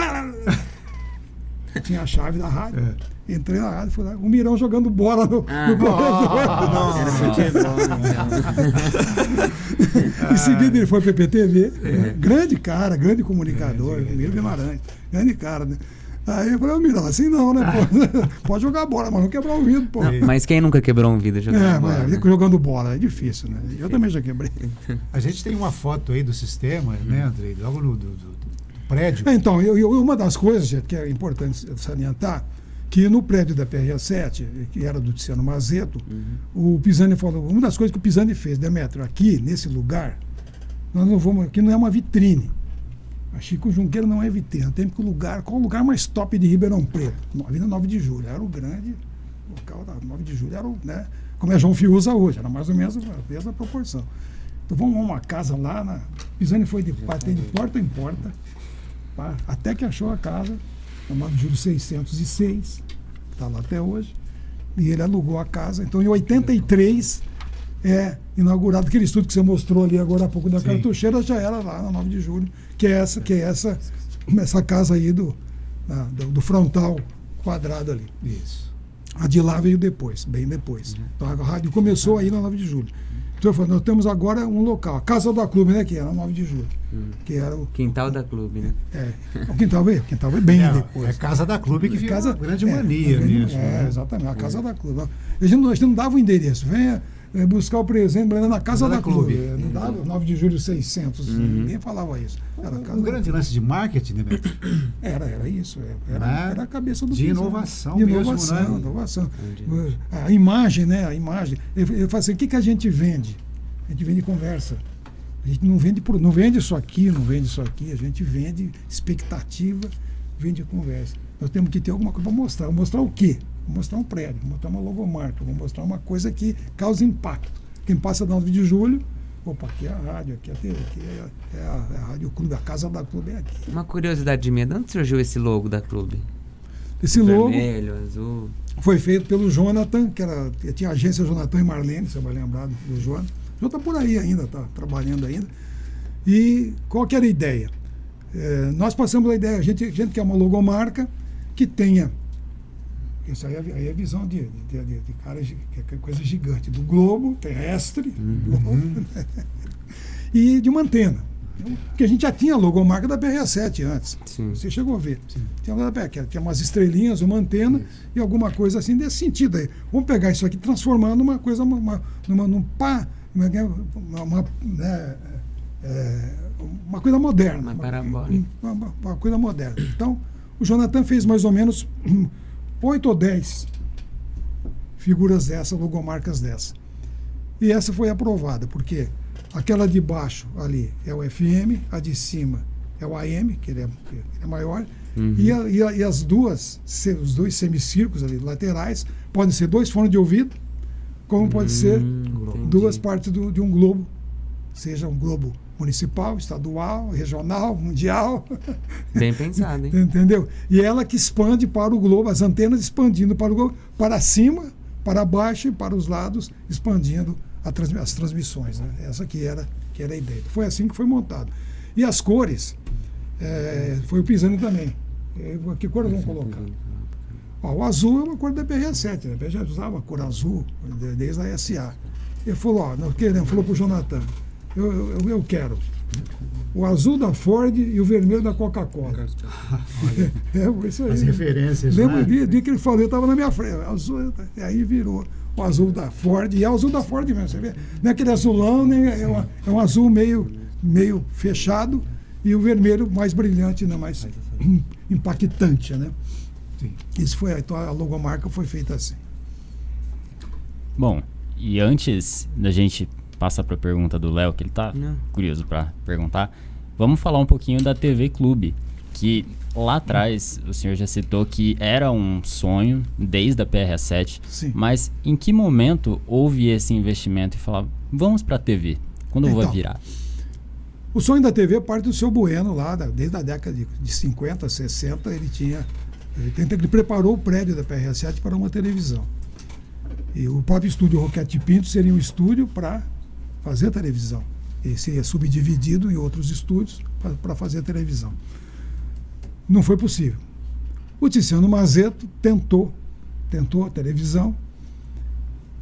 Tinha a chave da rádio. Entrei na rádio, fui lá. O Mirão jogando bola no corredor. Em seguida ele foi para a PPTV. Grande cara, grande comunicador. Miro Guimarães. Grande cara, né? Aí eu falei, Mirão, assim não, né? Pode jogar bola, mas não quebrar o vidro, pô. Mas quem nunca quebrou um vidro jogando bola? Né? Jogando bola, é difícil, né? Eu também já quebrei. A gente tem uma foto aí do sistema, né, Andrei? Logo no do prédio. Então, uma das coisas, gente, que é importante salientar, que no prédio da PRA7, que era do Tiziano Mazeto, o Pisani falou, uma das coisas que o Pisani fez, Demétrio, aqui, nesse lugar, nós não vamos, aqui não é uma vitrine. A Chico Junqueira não é vitrine, tem que qual o lugar mais top de Ribeirão Preto? Avenida 9 de Julho, era o grande local da 9 de Julho, era o, né, como é João Fiuza hoje, era mais ou menos a mesma proporção. Então vamos a uma casa lá, Pisani foi de porta em porta, até que achou a casa, na 9 de Julho 606, está lá até hoje, e ele alugou a casa. Então, em 83, é inaugurado aquele estúdio que você mostrou ali agora há pouco da Cartucheira, já era lá na 9 de Julho, que é essa casa aí do frontal quadrado ali. Isso. A de lá veio depois, bem depois. Então, a rádio começou aí na 9 de Julho. Então, eu falei, nós temos agora um local, a Casa da Clube, né, que era na 9 de Julho. Que era o Quintal da Clube, né? O quintal veio bem depois. É Casa da Clube que fica uma grande mania mesmo. Exatamente, a Casa da Clube. A gente não dava o endereço, venha buscar o presente na Casa da Clube. Não dava 9 de Julho 600, ninguém falava isso. Era Um grande lance de marketing, né, Beto? Era isso, era a cabeça do de inovação mesmo, né? Inovação. A imagem, né? A imagem. Ele fala assim, o que a gente vende? A gente vende conversa. A gente não vende isso aqui, a gente vende expectativa, vende conversa. Nós temos que ter alguma coisa para mostrar. Mostrar o quê? Mostrar um prédio, mostrar uma logomarca, mostrar uma coisa que causa impacto. Quem passa da 9 de Julho, opa, aqui é a rádio, aqui é a TV, aqui é a Rádio Clube, a Casa da Clube é aqui. Uma curiosidade de mim, de onde surgiu esse logo da Clube? Esse logo vermelho, azul. Foi feito pelo Jonathan, que tinha a agência Jonathan e Marlene, você vai lembrar do Jonathan. Já está por aí ainda, está trabalhando ainda. E qual que era a ideia? Nós passamos a ideia, a gente quer uma logomarca que tenha, isso aí é a visão de cara, que é coisa gigante, do globo terrestre, globo, e de uma antena. Porque a gente já tinha a logomarca da PRA7 antes. Sim. Você chegou a ver. Tinha umas estrelinhas, uma antena e alguma coisa assim desse sentido aí. Vamos pegar isso aqui e transformar numa coisa, uma coisa moderna. Uma parabólica. Uma coisa moderna. Então, o Jonathan fez mais ou menos 8 ou 10 figuras dessa, logomarcas dessa. E essa foi aprovada, porque aquela de baixo ali é o FM, a de cima é o AM, que ele é maior, e as duas, os dois semicírculos ali, laterais, podem ser 2 fones de ouvido, como pode ser duas partes de um globo, seja um globo municipal, estadual, regional, mundial. Bem pensado, hein? Entendeu? E ela que expande para o globo, as antenas expandindo para o globo, para cima, para baixo e para os lados, expandindo as transmissões. Né? Essa que era a ideia. Foi assim que foi montado. E as cores, foi o Pisani também. Que cor vamos colocar? O azul é uma cor da PRA7, né? A PRA já usava a cor azul desde a SA. Ele falou, falou para o Jonathan, eu quero o azul da Ford e o vermelho da Coca-Cola. Isso aí. As referências. Lembra dia que ele falou, estava na minha frente. Azul, aí virou o azul da Ford, e é o azul da Ford mesmo, você vê? Não é aquele azulão, nem é um azul meio fechado, e o vermelho mais brilhante, né? Mais impactante, né? Sim. Isso foi, então a logomarca foi feita assim. Bom, e antes da gente passar para a pergunta do Léo, que ele tá curioso para perguntar, vamos falar um pouquinho da TV Clube, que lá atrás o senhor já citou que era um sonho desde a PRA7, Sim. Mas em que momento houve esse investimento e falar, vamos para a TV? Quando vai virar? O sonho da TV parte do seu Bueno lá, desde a década de 50, 60, ele preparou o prédio da PRA7 para uma televisão. E o próprio estúdio Roquete Pinto seria um estúdio para fazer televisão. Ele seria subdividido em outros estúdios para fazer televisão. Não foi possível. O Tiziano Mazeto tentou a televisão,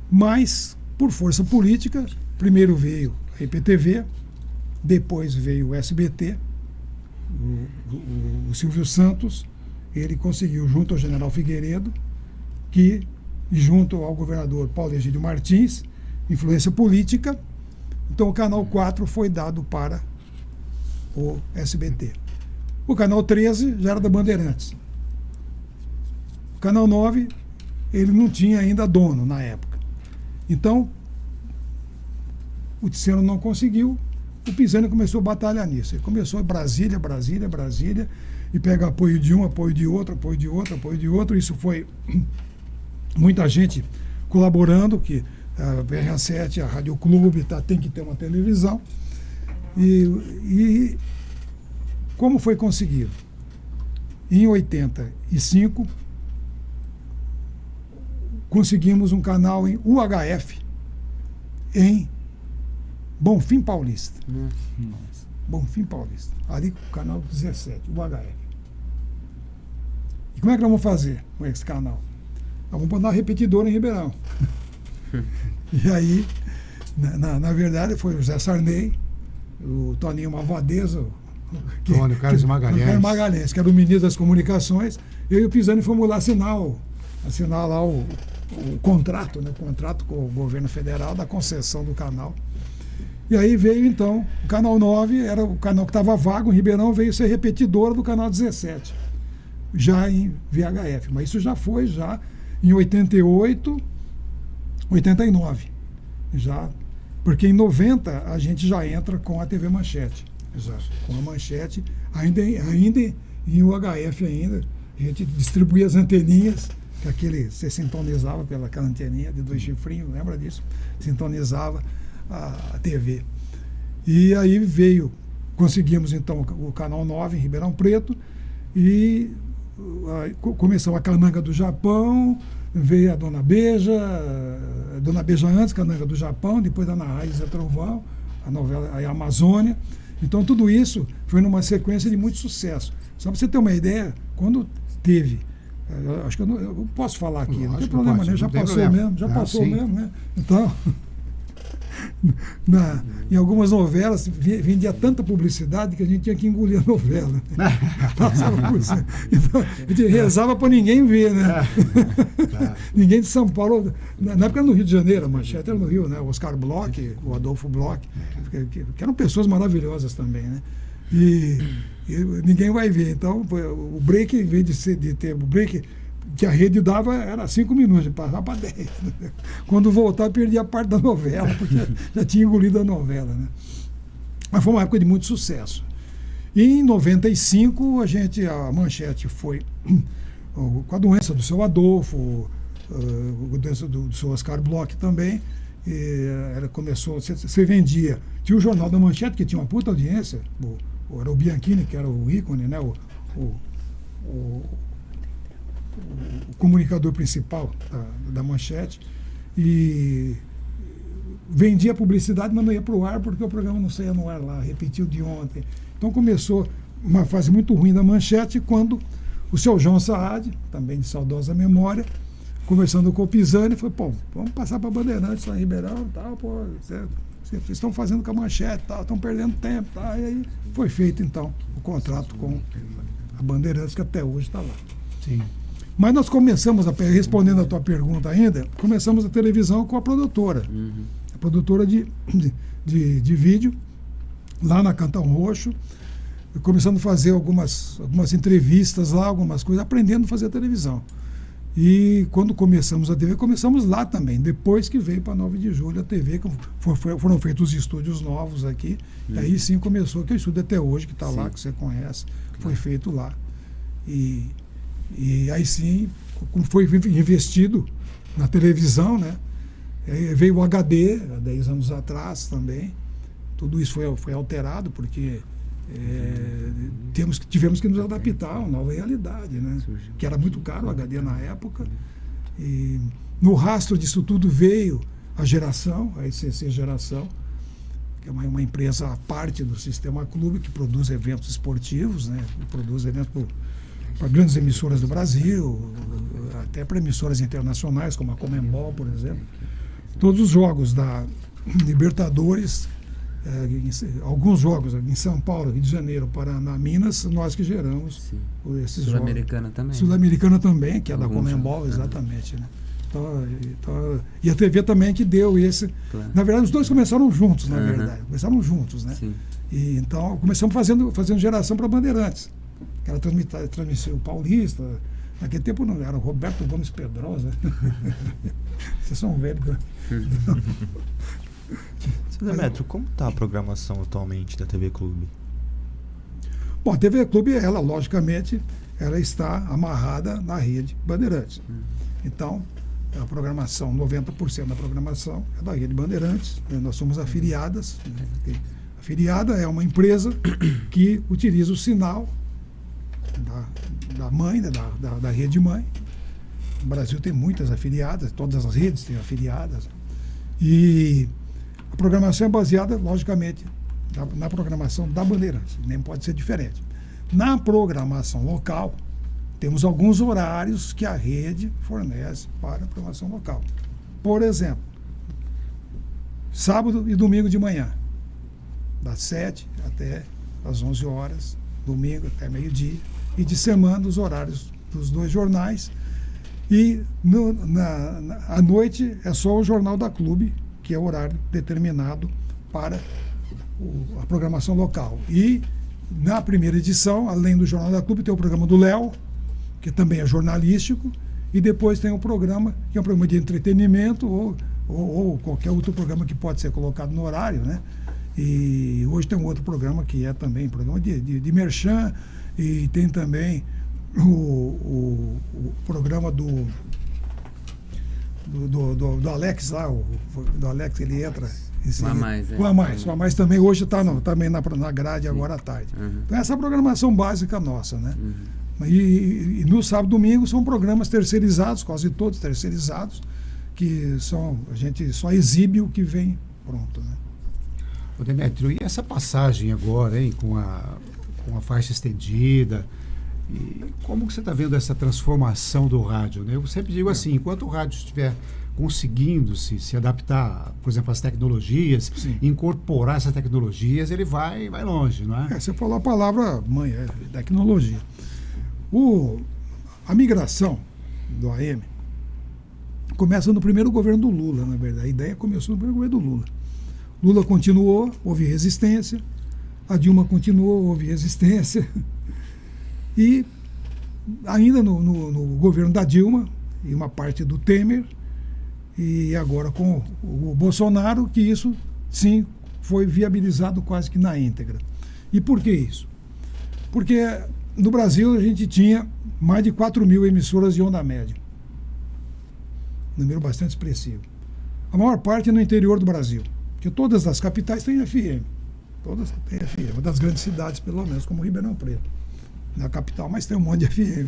mas, por força política, primeiro veio a IPTV, depois veio o SBT, o Silvio Santos, ele conseguiu, junto ao general Figueiredo, e junto ao governador Paulo Egídio Martins, influência política, então o Canal 4 foi dado para o SBT. O Canal 13 já era da Bandeirantes. O Canal 9, ele não tinha ainda dono na época. Então, o Tiziano não conseguiu, o Pisani começou a batalhar nisso. Ele começou Brasília, e pega apoio de um, apoio de outro, apoio de outro, apoio de outro. Isso foi muita gente colaborando, que a BR7, a Rádio Clube, tem que ter uma televisão. E como foi conseguido? Em 85, conseguimos um canal em UHF, em Bonfim Paulista. Bonfim Paulista. Ali com o canal 17, UHF. E como é que nós vamos fazer com esse canal? Nós vamos botar uma repetidora em Ribeirão. E aí, na verdade, foi o José Sarney, o Toninho Malvadeza, Carlos Magalhães, que era o ministro das Comunicações. Eu e o Pisani fomos lá assinar lá o contrato, né? O contrato com o governo federal da concessão do canal. E aí veio, então, o Canal 9, era o canal que estava vago em Ribeirão, veio ser repetidora do Canal 17, já em VHF. Mas isso já foi em 88, 89. Já, porque em 90 a gente já entra com a TV Manchete. Já, com a Manchete, ainda em UHF ainda, a gente distribuía as anteninhas, que você sintonizava pelaquela anteninha de 2 chifrinhos, lembra disso? Sintonizava a TV. E aí conseguimos então o Canal 9 em Ribeirão Preto e começou a Cananga do Japão, veio a Dona Beija antes, Cananga do Japão, depois a Ana Raiz Zé Trovão, a novela a Amazônia. Então tudo isso foi numa sequência de muito sucesso. Só para você ter uma ideia, quando teve, acho que eu posso falar aqui, não tem problema, né? Já passou mesmo, né? Então, em algumas novelas vendia tanta publicidade que a gente tinha que engolir a novela. Então, a gente rezava para ninguém ver, né? Ninguém de São Paulo. Na época era no Rio de Janeiro, a Manchete era no Rio, né? O Oscar Bloch, o Adolfo Bloch, que eram pessoas maravilhosas também, né? E ninguém vai ver. Então, o break, em vez de ter o break que a rede dava, era 5 minutos, passava para 10. Né? Quando voltar, perdia a parte da novela, porque já tinha engolido a novela. Né? Mas foi uma época de muito sucesso. E em 95, a Manchete foi com a doença do seu Adolfo, a doença do seu Oscar Bloch também. Ela começou, você vendia. Tinha o Jornal da Manchete, que tinha uma puta audiência, era o Bianchini, que era o ícone, né? O comunicador principal da Manchete, e vendia publicidade, mas não ia para o ar porque o programa não saía no ar lá, repetiu de ontem. Então começou uma fase muito ruim da Manchete, quando o seu João Saad, também de saudosa memória, conversando com o Pisani, falou: pô, vamos passar para Bandeirantes lá em Ribeirão, tal, pô, vocês estão fazendo com a Manchete, tal, estão perdendo tempo, tal. E aí foi feito então o contrato com a Bandeirantes, que até hoje está lá. Sim. Mas nós começamos, respondendo a tua pergunta ainda, começamos a televisão com a produtora. A produtora de vídeo, lá na Cantão Roxo, começando a fazer algumas entrevistas lá, algumas coisas, aprendendo a fazer televisão. E quando começamos a TV, começamos lá também, depois que veio para 9 de julho a TV, que foram feitos os estúdios novos aqui, e aí sim começou, que é o estúdio até hoje, que está lá, que você conhece, foi feito lá. E aí sim, como foi investido na televisão, né? Veio o HD, há 10 anos atrás também. Tudo isso foi alterado, porque tivemos que nos adaptar a uma nova realidade, né? Que era muito caro o HD na época. No rastro disso tudo veio a Geração, a ECC Geração, que é uma empresa à parte do Sistema Clube, que produz eventos esportivos, né? Produz eventos para grandes emissoras do Brasil, até para emissoras internacionais, como a Conmebol, por exemplo. Todos os jogos da Libertadores, alguns jogos em São Paulo, Rio de Janeiro, Paraná, Minas, nós que geramos esses jogos. Sul-Americana também. Sul-Americana também, que é da Alguns Conmebol, jogos. exatamente. Né? Então, e a TV também que deu esse. Claro. Na verdade, os dois começaram juntos, na Uhum. verdade. Começaram juntos, né? Sim. E, então, começamos fazendo geração para Bandeirantes. Que ela transmitia o Paulista. Naquele tempo não era o Roberto Gomes Pedrosa. Vocês são velhos. Né? Seu Demetrio, como está a programação atualmente da TV Clube? Bom, a TV Clube, ela, logicamente, ela está amarrada na rede Bandeirantes. Então, a programação, 90% da programação é da rede Bandeirantes. Né? Nós somos afiliadas. Né? A afiliada é uma empresa que utiliza o sinal da mãe, né? da rede mãe. O Brasil tem muitas afiliadas, todas as redes têm afiliadas. E a programação é baseada, logicamente, na programação da Bandeirantes, nem pode ser diferente. Na programação local, temos alguns horários que a rede fornece para a programação local. Por exemplo, sábado e domingo de manhã, das 7 até as 11 horas, domingo até meio-dia, e de semana os horários dos dois jornais. E à noite é só o Jornal da Clube, que é o horário determinado para a programação local. E na primeira edição, além do Jornal da Clube, tem o programa do Léo, que também é jornalístico, e depois tem o programa, que é um programa de entretenimento ou qualquer outro programa que pode ser colocado no horário, né? E hoje tem um outro programa que é também programa de merchan, e tem também o programa do Alex lá, do Alex, ele entra. O A Mais, é. O A Mais. O A Mais também hoje está também na grade agora à tarde. Uhum. Então essa é a programação básica nossa, né? E no sábado e domingo são programas terceirizados, quase todos terceirizados, que a gente só exibe o que vem pronto, né? Ô Demetrio, e essa passagem agora, hein, com a faixa estendida, e como que você está vendo essa transformação do rádio, né? Eu sempre digo assim, enquanto o rádio estiver conseguindo se adaptar, por exemplo, às tecnologias, Sim. incorporar essas tecnologias, ele vai longe, não é? Você falou a palavra mãe, tecnologia. A migração do AM começa no primeiro governo do Lula, na verdade. A ideia começou no primeiro governo do Lula. Lula continuou, houve resistência. A Dilma continuou, houve resistência. E ainda no governo da Dilma, e uma parte do Temer, e agora com o Bolsonaro, que isso, sim, foi viabilizado quase que na íntegra. E por que isso? Porque no Brasil a gente tinha mais de 4.000 emissoras de onda média. Número bastante expressivo. A maior parte é no interior do Brasil, porque todas as capitais têm FM. Todas têm FM, uma das grandes cidades, pelo menos, como Ribeirão Preto. Na capital, mas tem um monte de FM.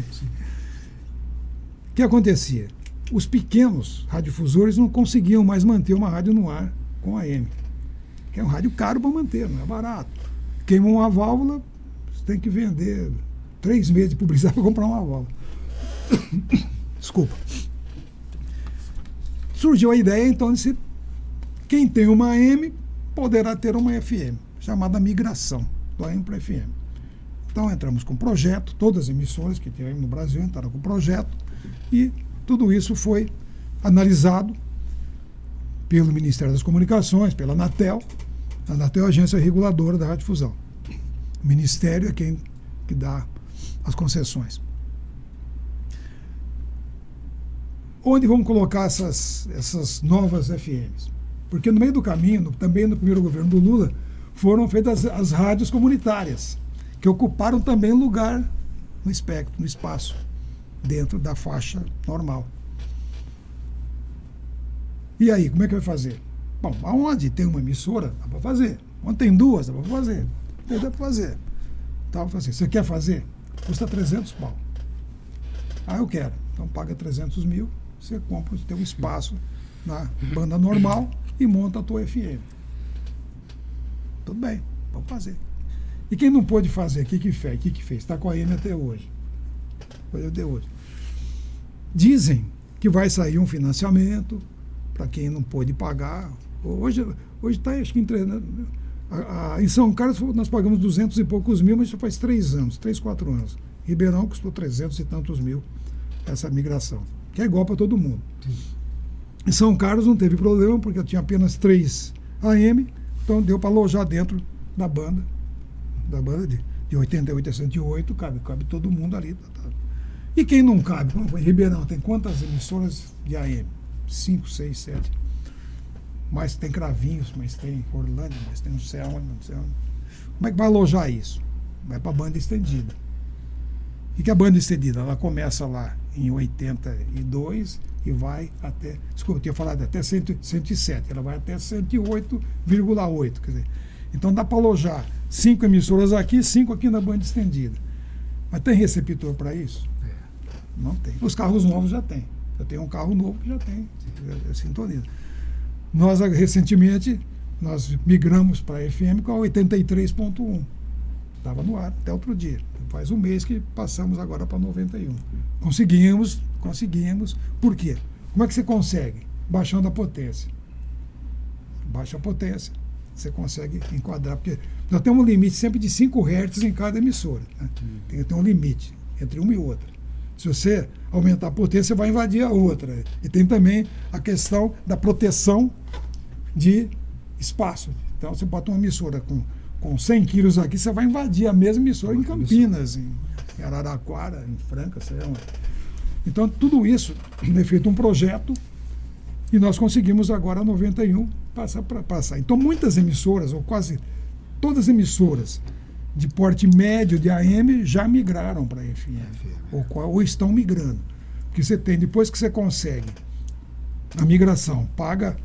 O que acontecia? Os pequenos radiodifusores não conseguiam mais manter uma rádio no ar com AM, que é um rádio caro para manter, não é barato. Queimou uma válvula, você tem que vender 3 meses de publicidade para comprar uma válvula. Desculpa. Surgiu a ideia, então, de quem tem uma AM poderá ter uma FM, chamada migração do AM para FM. Então entramos com projeto, todas as emissoras que tem no Brasil entraram com projeto, e tudo isso foi analisado pelo Ministério das Comunicações, pela Anatel. A Anatel é a agência reguladora da radiodifusão. O Ministério é quem que dá as concessões. Onde vamos colocar essas novas FMs? Porque no meio do caminho, também no primeiro governo do Lula, foram feitas as rádios comunitárias, que ocuparam também lugar no espectro, no espaço, dentro da faixa normal. E aí, como é que vai fazer? Bom, aonde tem uma emissora, dá para fazer. Onde tem duas, dá para fazer. Dá para fazer. Tá, fazer. Você quer fazer? Custa 300 pau. Ah, eu quero. Então paga 300 mil você compra o teu espaço na banda normal e monta a tua FM. Tudo bem, vamos fazer. E quem não pôde fazer, o que fez? Está com a AM até hoje. Foi até hoje. Dizem que vai sair um financiamento para quem não pôde pagar. Hoje está, acho que em São Carlos nós pagamos 200 e poucos mil, mas já faz 3 anos, 3, 4 anos. Ribeirão custou 300 e tantos mil essa migração, que é igual para todo mundo. Em São Carlos não teve problema, porque eu tinha apenas 3 AM, então deu para alojar dentro da banda de 88 a 108, cabe todo mundo ali. E quem não cabe? Em Ribeirão tem quantas emissoras de AM? 5, 6, 7. Mas tem Cravinhos, mas tem Orlândia, mas tem não sei onde. Como é que vai alojar isso? Vai para a banda estendida. O que é a banda estendida? Ela começa lá em 82 e vai até... Desculpa, eu tinha falado até 107. Ela vai até 108,8. Quer dizer, então dá para alojar 5 emissoras aqui, 5 aqui na banda estendida. Mas tem receptor para isso? Não tem. Os carros novos já tem. Eu tenho um carro novo que já tem sintonia. Nós, recentemente, migramos para a FM com a 83.1. Estava no ar até outro dia. Faz um mês que passamos agora para 91. Conseguimos. Por quê? Como é que você consegue? Baixando a potência. Baixa a potência, você consegue enquadrar. Porque nós temos um limite sempre de 5 Hz em cada emissora. Né? Tem que ter um limite entre uma e outra. Se você aumentar a potência, você vai invadir a outra. E tem também a questão da proteção de espaço. Então, você bota uma emissora com 100 quilos aqui, você vai invadir a mesma emissora em Campinas, em Araraquara, em Franca, sei lá. Então, tudo isso é feito um projeto e nós conseguimos agora, 91, passar. Então, muitas emissoras, ou quase todas as emissoras de porte médio de AM já migraram para a FM, ou estão migrando. Porque você tem, depois que você consegue a migração, paga...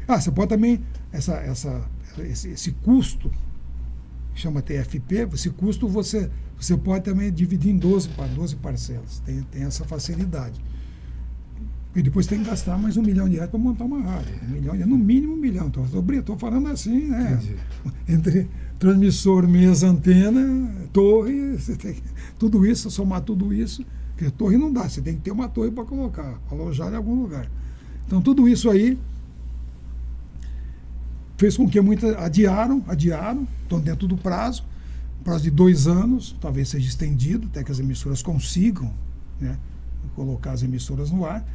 você pode também, esse custo, que chama TFP, esse custo você pode também dividir em 12 parcelas, tem essa facilidade. E depois tem que gastar mais R$1 milhão para montar uma rádio. No mínimo R$1 milhão. Estou falando assim, né? Entre transmissor, mesa, antena, torre, tudo isso, somar tudo isso, porque torre não dá, você tem que ter uma torre para colocar, alojar em algum lugar. Então tudo isso aí fez com que muitas adiaram, estão dentro do prazo de 2 anos, talvez seja estendido, até que as emissoras consigam, né, colocar as emissoras no ar,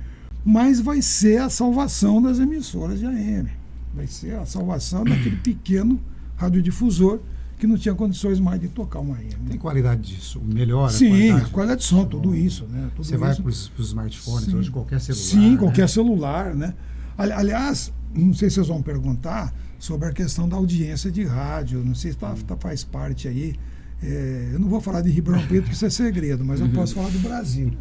mas vai ser a salvação das emissoras de AM, vai ser a salvação daquele pequeno radiodifusor que não tinha condições mais de tocar uma AM. Tem qualidade disso? Melhora? Sim, qualidade de som, tudo isso. Né? Você vai para os smartphones, sim, hoje qualquer celular. Sim, qualquer celular. Né? Aliás, não sei se vocês vão perguntar sobre a questão da audiência de rádio, não sei se faz parte aí. Eu não vou falar de Ribeirão Preto, porque isso é segredo, mas eu posso falar do Brasil.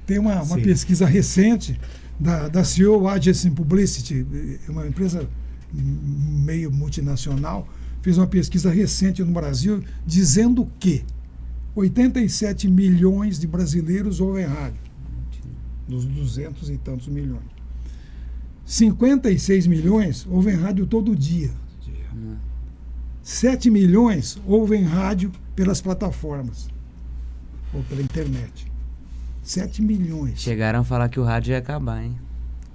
Tem uma pesquisa recente da CEO Agency Publicity, uma empresa meio multinacional, fez uma pesquisa recente no Brasil dizendo que 87 milhões de brasileiros ouvem rádio, dos 200 e tantos milhões. 56 milhões ouvem rádio todo dia. 7 milhões ouvem rádio pelas plataformas ou pela internet. 7 milhões. Chegaram a falar que o rádio ia acabar, hein?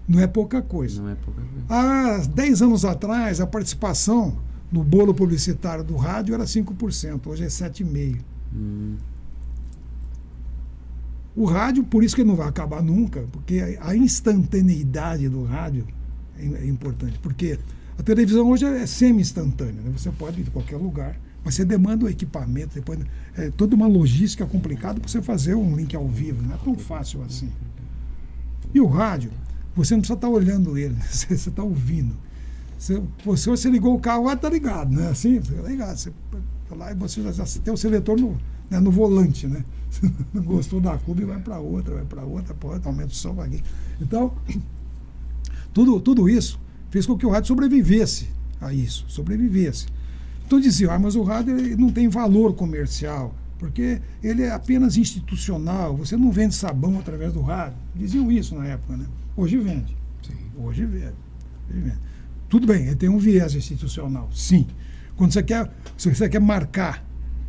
Não é pouca coisa. Não é pouca coisa. Há 10 anos atrás, a participação no bolo publicitário do rádio era 5%, hoje é 7,5%. O rádio, por isso que ele não vai acabar nunca, porque a instantaneidade do rádio é importante. Porque a televisão hoje é semi-instantânea, né? Você pode ir de qualquer lugar, mas você demanda um equipamento, depois toda uma logística complicada para você fazer um link ao vivo, não é tão fácil assim. E o rádio, você não precisa estar olhando ele, você está ouvindo. Você ligou o carro, está ligado, né? Assim, ligado. Você lá e você já tem o seletor no volante, né? Você não gostou da clube, vai para outra, pode, aumenta o som aqui. Então, tudo isso fez com que o rádio sobrevivesse a isso, Então dizia, mas o rádio não tem valor comercial, porque ele é apenas institucional, você não vende sabão através do rádio. Diziam isso na época, né? Hoje vende. Sim. Hoje vende. Tudo bem, ele tem um viés institucional, sim. Quando se você quer marcar,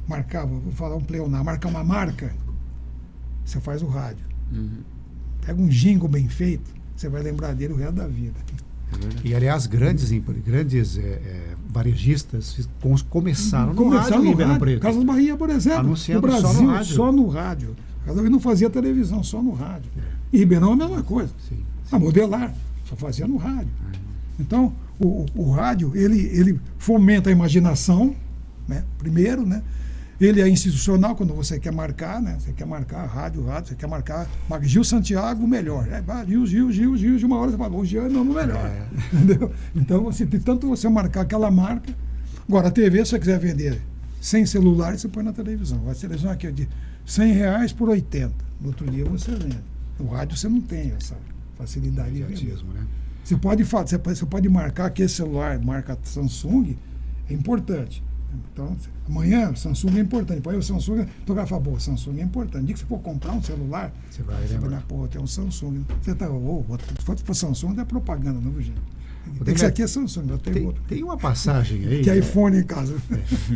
vou falar um pleonar, marcar uma marca, você faz o rádio. Pega um jingle bem feito, você vai lembrar dele o resto da vida. E, aliás, grandes varejistas começaram no rádio em Ribeirão Preto. Casas Bahia, por exemplo, anunciando no Brasil, só no rádio. só no rádio. Casas Bahia não fazia televisão, só no rádio. E Ribeirão é a mesma coisa. Sim. A Modelar só fazia no rádio. Então, o rádio, ele fomenta a imaginação, né? Primeiro, né? Ele é institucional quando você quer marcar, né? Você quer marcar rádio, você quer marcar Gil Santiago, o melhor. Gil, de uma hora você fala, o Gil é o melhor. Entendeu? Então, assim, de tanto você marcar aquela marca. Agora, a TV, se você quiser vender sem celular, você põe na televisão. A televisão aqui é de R$100 por 80. No outro dia você vende. No rádio você não tem essa facilidade de vender. Né? Você pode marcar que esse celular, marca Samsung, é importante. Então, amanhã, Samsung é importante. Aí o Samsung, o fala, pô, Samsung é importante. No dia que você for comprar um celular, você vai lembrar, pô, tem um Samsung. Você tá, se for Samsung, não é propaganda, não, gente. Tem que ser aqui é Samsung, eu tenho outro. Tem uma passagem aí. Que é iPhone em casa.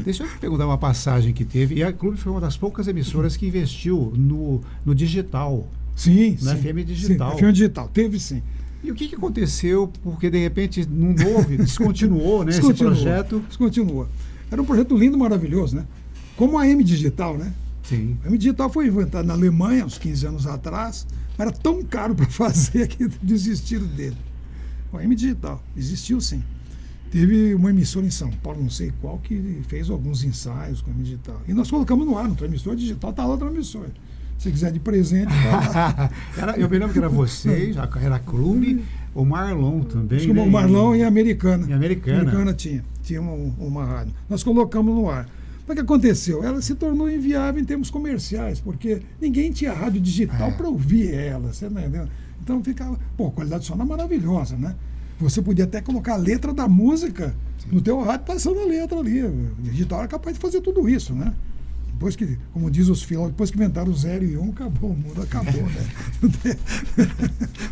Deixa eu te perguntar uma passagem que teve. E a Clube foi uma das poucas emissoras que investiu no digital. Sim, na FM Digital. Sim, FM Digital, teve sim. E o que aconteceu? Porque de repente não houve, descontinuou, né, esse projeto. Descontinuou. Era um projeto lindo, maravilhoso, né? Como a M Digital, né? Sim. A M Digital foi inventada na Alemanha, uns 15 anos atrás. Era tão caro para fazer que desistiram dele. A M Digital existiu sim. Teve uma emissora em São Paulo, não sei qual, que fez alguns ensaios com a M Digital. E nós colocamos no ar, no transmissor digital, está lá o transmissor. Se quiser de presente, tá lá. Eu me lembro que era vocês, era Clube, o Marlon também. Acho que o Marlon e a Americana. E a Americana tinha uma rádio. Nós colocamos no ar. Mas o que aconteceu? Ela se tornou inviável em termos comerciais, porque ninguém tinha rádio digital para ouvir ela, você não entendeu? Então ficava, pô, qualidade sonora maravilhosa, né? Você podia até colocar a letra da música no teu rádio passando a letra ali. O digital era capaz de fazer tudo isso, né? Depois que, como diz os filósofos, depois que inventaram o 0 e 1, acabou, o mundo acabou, né?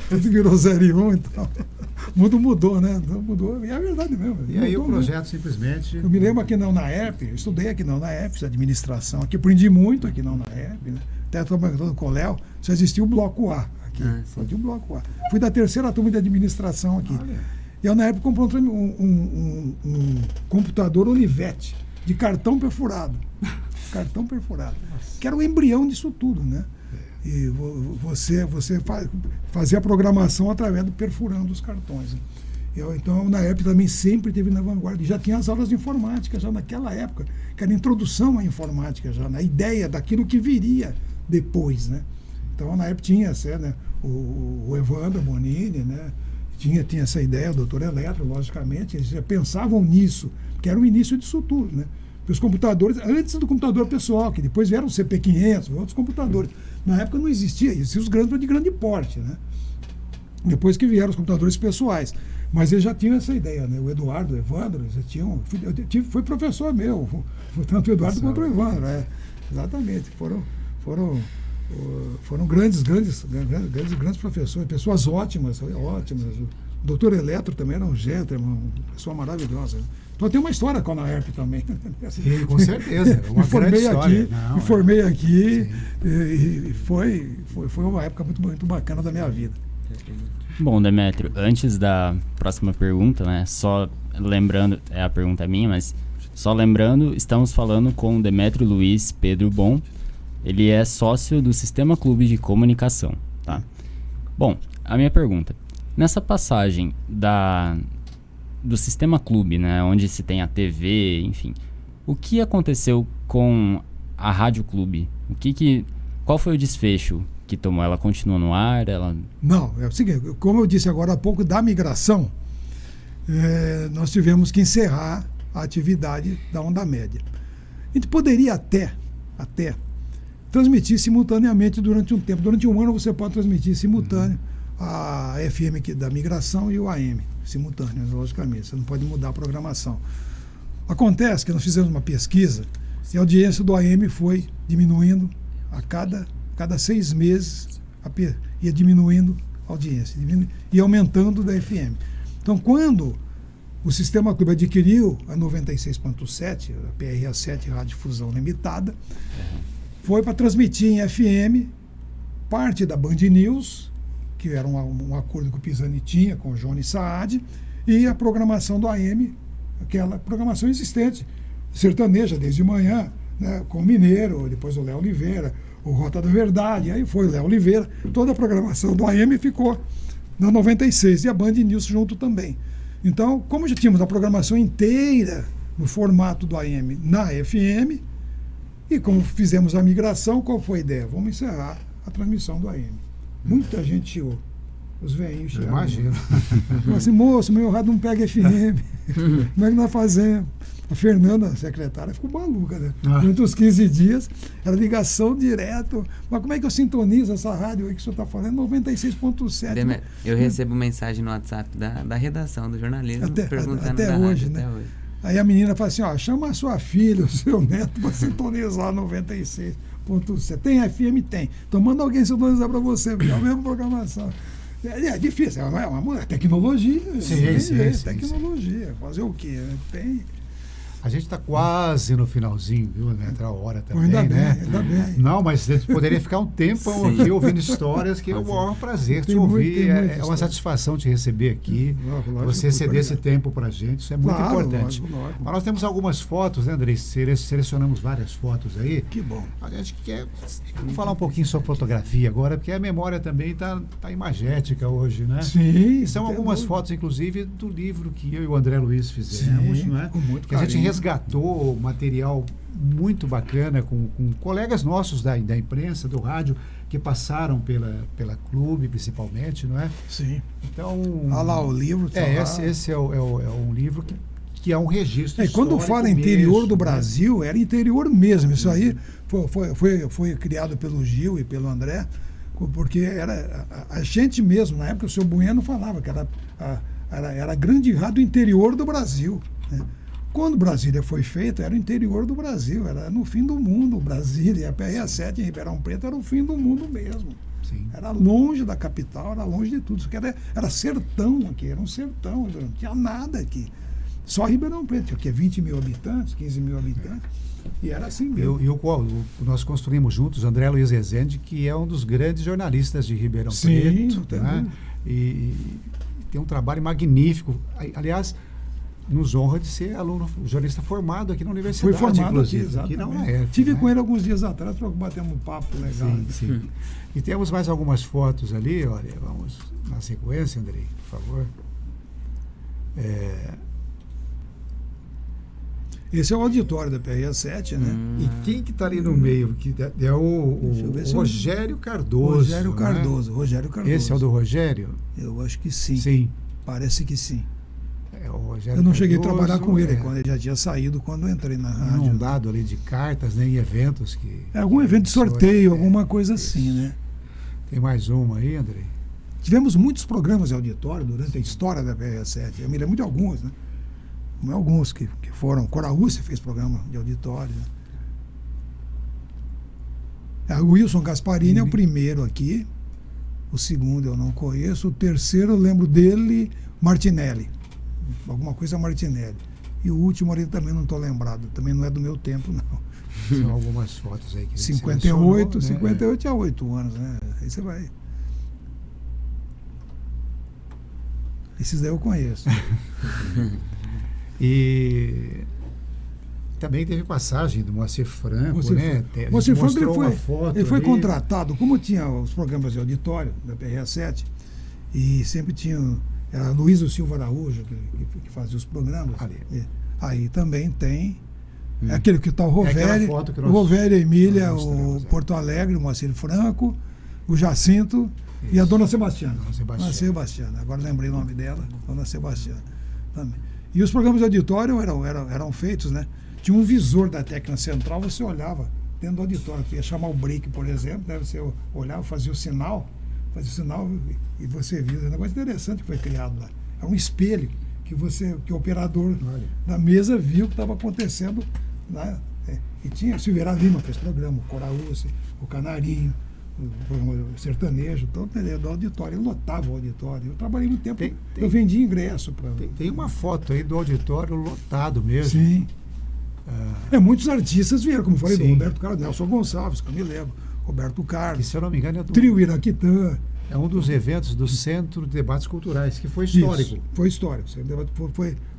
Tudo virou 0 e 1, então. O mundo mudou, né? Então, mudou, e é verdade mesmo. E aí o projeto simplesmente... Eu me lembro aqui na UNAERP, eu estudei aqui na UNAERP, fiz administração, aqui aprendi muito aqui na UNAERP, né? Até trabalhando no Coléu, só existia o Bloco A aqui, só tinha o Bloco A. Fui da terceira turma de administração aqui. E a UNAERP comprou um computador Olivetti, de cartão perfurado. Cartão perfurado, que era o embrião disso tudo, né? E você fazia a programação através do perfurando os cartões. Né? Então, na época também sempre teve na vanguarda. E já tinha as aulas de informática, já naquela época, que era introdução à informática, já na ideia daquilo que viria depois, né? Então, na época tinha né, o Evandro Bonini, né? Tinha essa ideia, o doutor Eletro, logicamente, eles já pensavam nisso, que era o início disso tudo, né? Os computadores, antes do computador pessoal, que depois vieram o CP500, outros computadores. Na época não existia, existiam os grandes de grande porte, né? Depois que vieram os computadores pessoais. Mas eles já tinham essa ideia, né? O Eduardo, o Evandro, eles tinham. Foi professor meu, tanto o Eduardo quanto o Evandro. Exatamente. Foram grandes professores, pessoas ótimas. O doutor Eletro também era um gentleman, uma pessoa maravilhosa. Então tem uma história com a UNAERP também. Sim, com certeza. Uma grande história. Me formei aqui e foi uma época muito bacana da minha vida. Bom, Demétrio, antes da próxima pergunta, né? Só lembrando, a pergunta é minha, mas só lembrando, estamos falando com o Demétrio Luiz Pedro Bon. Ele é sócio do Sistema Clube de Comunicação, tá? Bom, a minha pergunta. Nessa passagem do Sistema Clube, né, onde se tem a TV, enfim, o que aconteceu com a Rádio Clube? Qual foi o desfecho que tomou? Ela continua no ar? Não, é o seguinte, como eu disse agora há pouco da migração, nós tivemos que encerrar a atividade da onda média. A gente poderia até transmitir simultaneamente durante um tempo. Durante um ano você pode transmitir simultâneo a FM da migração e o AM, simultâneos, logicamente. Você não pode mudar a programação. Acontece que nós fizemos uma pesquisa E a audiência do AM foi diminuindo a cada 6 meses, ia diminuindo a audiência, e aumentando da FM. Então, quando o Sistema Clube adquiriu a 96.7, a PRA7 Radiodifusão Limitada, foi para transmitir em FM parte da Band News, que era um acordo que o Pisani tinha com o Johnny Saad, e a programação do AM, aquela programação existente, sertaneja desde manhã, né, com o Mineiro, depois o Léo Oliveira, o Rota da Verdade, aí foi o Léo Oliveira, toda a programação do AM ficou na 96 e a Band News junto também. Então, como já tínhamos a programação inteira no formato do AM na FM, e como fizemos a migração, qual foi a ideia? Vamos encerrar a transmissão do AM. Muita gente chegou. Os velhinhos chegaram. Imagino. Falei assim, moço, meu rádio não pega FM. Como é que nós fazemos? A Fernanda, a secretária, ficou maluca, né? Durante os 15 dias, era ligação direto. Mas como é que eu sintonizo essa rádio aí que o senhor está falando? 96.7. Eu recebo mensagem no WhatsApp da redação do jornalismo perguntando até da hoje, rádio, né? até hoje. Aí a menina fala assim, ó, chama a sua filha, o seu neto, para sintonizar 96.7. Tem FM? Tem. Então manda alguém sintonizar para você, porque é a mesma programação. É difícil, é uma tecnologia. Sim, tecnologia. Fazer o quê? Tem. A gente está quase no finalzinho, viu? Entra a hora também, Ainda né? bem, ainda bem. Não, mas a gente poderia ficar um tempão aqui ouvindo histórias, que é o maior prazer te ouvir. É uma satisfação te receber aqui. Você ceder esse tempo para a gente, isso é muito importante. Lógico. Mas nós temos algumas fotos, né, Andrei? Selecionamos várias fotos aí. Que bom. A gente quer falar um pouquinho sobre fotografia agora, porque a memória também está imagética hoje, né? Sim. E são algumas fotos, inclusive, do livro que eu e o André Luiz fizemos, Sim, não é? com muito Que a gente carinho. resgatou material muito bacana com colegas nossos da imprensa, do rádio, que passaram pela clube, principalmente, não é? Sim. Então... Olha lá o livro. Tá lá. Esse é um livro que é um registro quando histórico fala interior mesmo, do né? Brasil, era interior mesmo. Isso aí foi criado pelo Gil e pelo André, porque era a gente mesmo, na época o seu Bueno falava que era a grande rádio interior do Brasil, né? Quando Brasília foi feita, era o interior do Brasil, era no fim do mundo. Brasília, a PRA7 em Ribeirão Preto era o fim do mundo mesmo. Sim. Era longe da capital, era longe de tudo. Isso que era sertão aqui, era um sertão, não tinha nada aqui. Só Ribeirão Preto, que é 20 mil habitantes, 15 mil habitantes, e era assim mesmo. Nós construímos juntos André Luiz Rezende, que é um dos grandes jornalistas de Ribeirão Preto. Né? E tem um trabalho magnífico. Aliás, nos honra de ser aluno, jornalista formado aqui na universidade. Foi formado inclusive, aqui, exatamente. aqui na UNAERP, Tive né? com ele alguns dias atrás para bater um papo legal. Sim. E temos mais algumas fotos ali, olha, vamos na sequência, Andrei, por favor. Esse é o auditório da PRA7, né? E quem que está ali no meio? Que é o Rogério Cardoso. Rogério Cardoso, né? Rogério Cardoso. Esse é o do Rogério? Eu acho que sim. Sim. Parece que sim. O Rogério eu não cheguei a Cardoso, trabalhar com ele, quando ele já tinha saído, quando eu entrei na rádio. Inundado ali de cartas, né, em eventos que... Algum evento de sorteio, alguma coisa assim, né? Tem mais uma aí, Andrei? Tivemos muitos programas de auditório durante a história da PRA7. Eu me lembro de alguns, né? Alguns que foram. Cora Rússia fez programa de auditório. Né? O Wilson Gasparini é o primeiro aqui. O segundo eu não conheço. O terceiro eu lembro dele, Martinelli. Alguma coisa Martinelli. E o último ali também não estou lembrado. Também não é do meu tempo, não. São algumas fotos aí que 58, né? 58 tinha 8 anos, né? Aí você vai. Esses daí eu conheço. E também teve passagem do Moacir Franco, né? Moacir Franco, ele foi ali. Contratado, como tinha os programas de auditório da PRA7, e sempre tinha a Luísa Silva Araújo, que fazia os programas. Aí também tem aquele que está o Rovério, a Emília, o Porto Alegre, o Moacir Franco, o Jacinto. Isso. E a Dona Sebastiana. Dona Sebastiana. Agora lembrei o nome dela, Dona Sebastiana. Também. E os programas de auditório eram feitos, né? Tinha um visor da técnica central, você olhava dentro do auditório. Você ia chamar o break, por exemplo, né? Você olhava, fazia o sinal e você via. Um negócio interessante que foi criado lá. É um espelho que o operador da mesa viu o que estava acontecendo, né? E tinha Silveira Lima fez programa, o Coraúce, o Canarinho, o sertanejo, todo do auditório. Eu lotava o auditório. Eu trabalhei muito tempo, eu vendia ingresso para. Tem uma foto aí do auditório lotado mesmo. Sim. Muitos artistas vieram, como eu falei, do Sim. Roberto Carlos, Nelson Gonçalves, que eu me lembro, Roberto Que, Carlos, se eu não me engano, Trio Iraquitã. é um dos eventos do Centro de Debates Culturais, que foi histórico. Isso, foi histórico.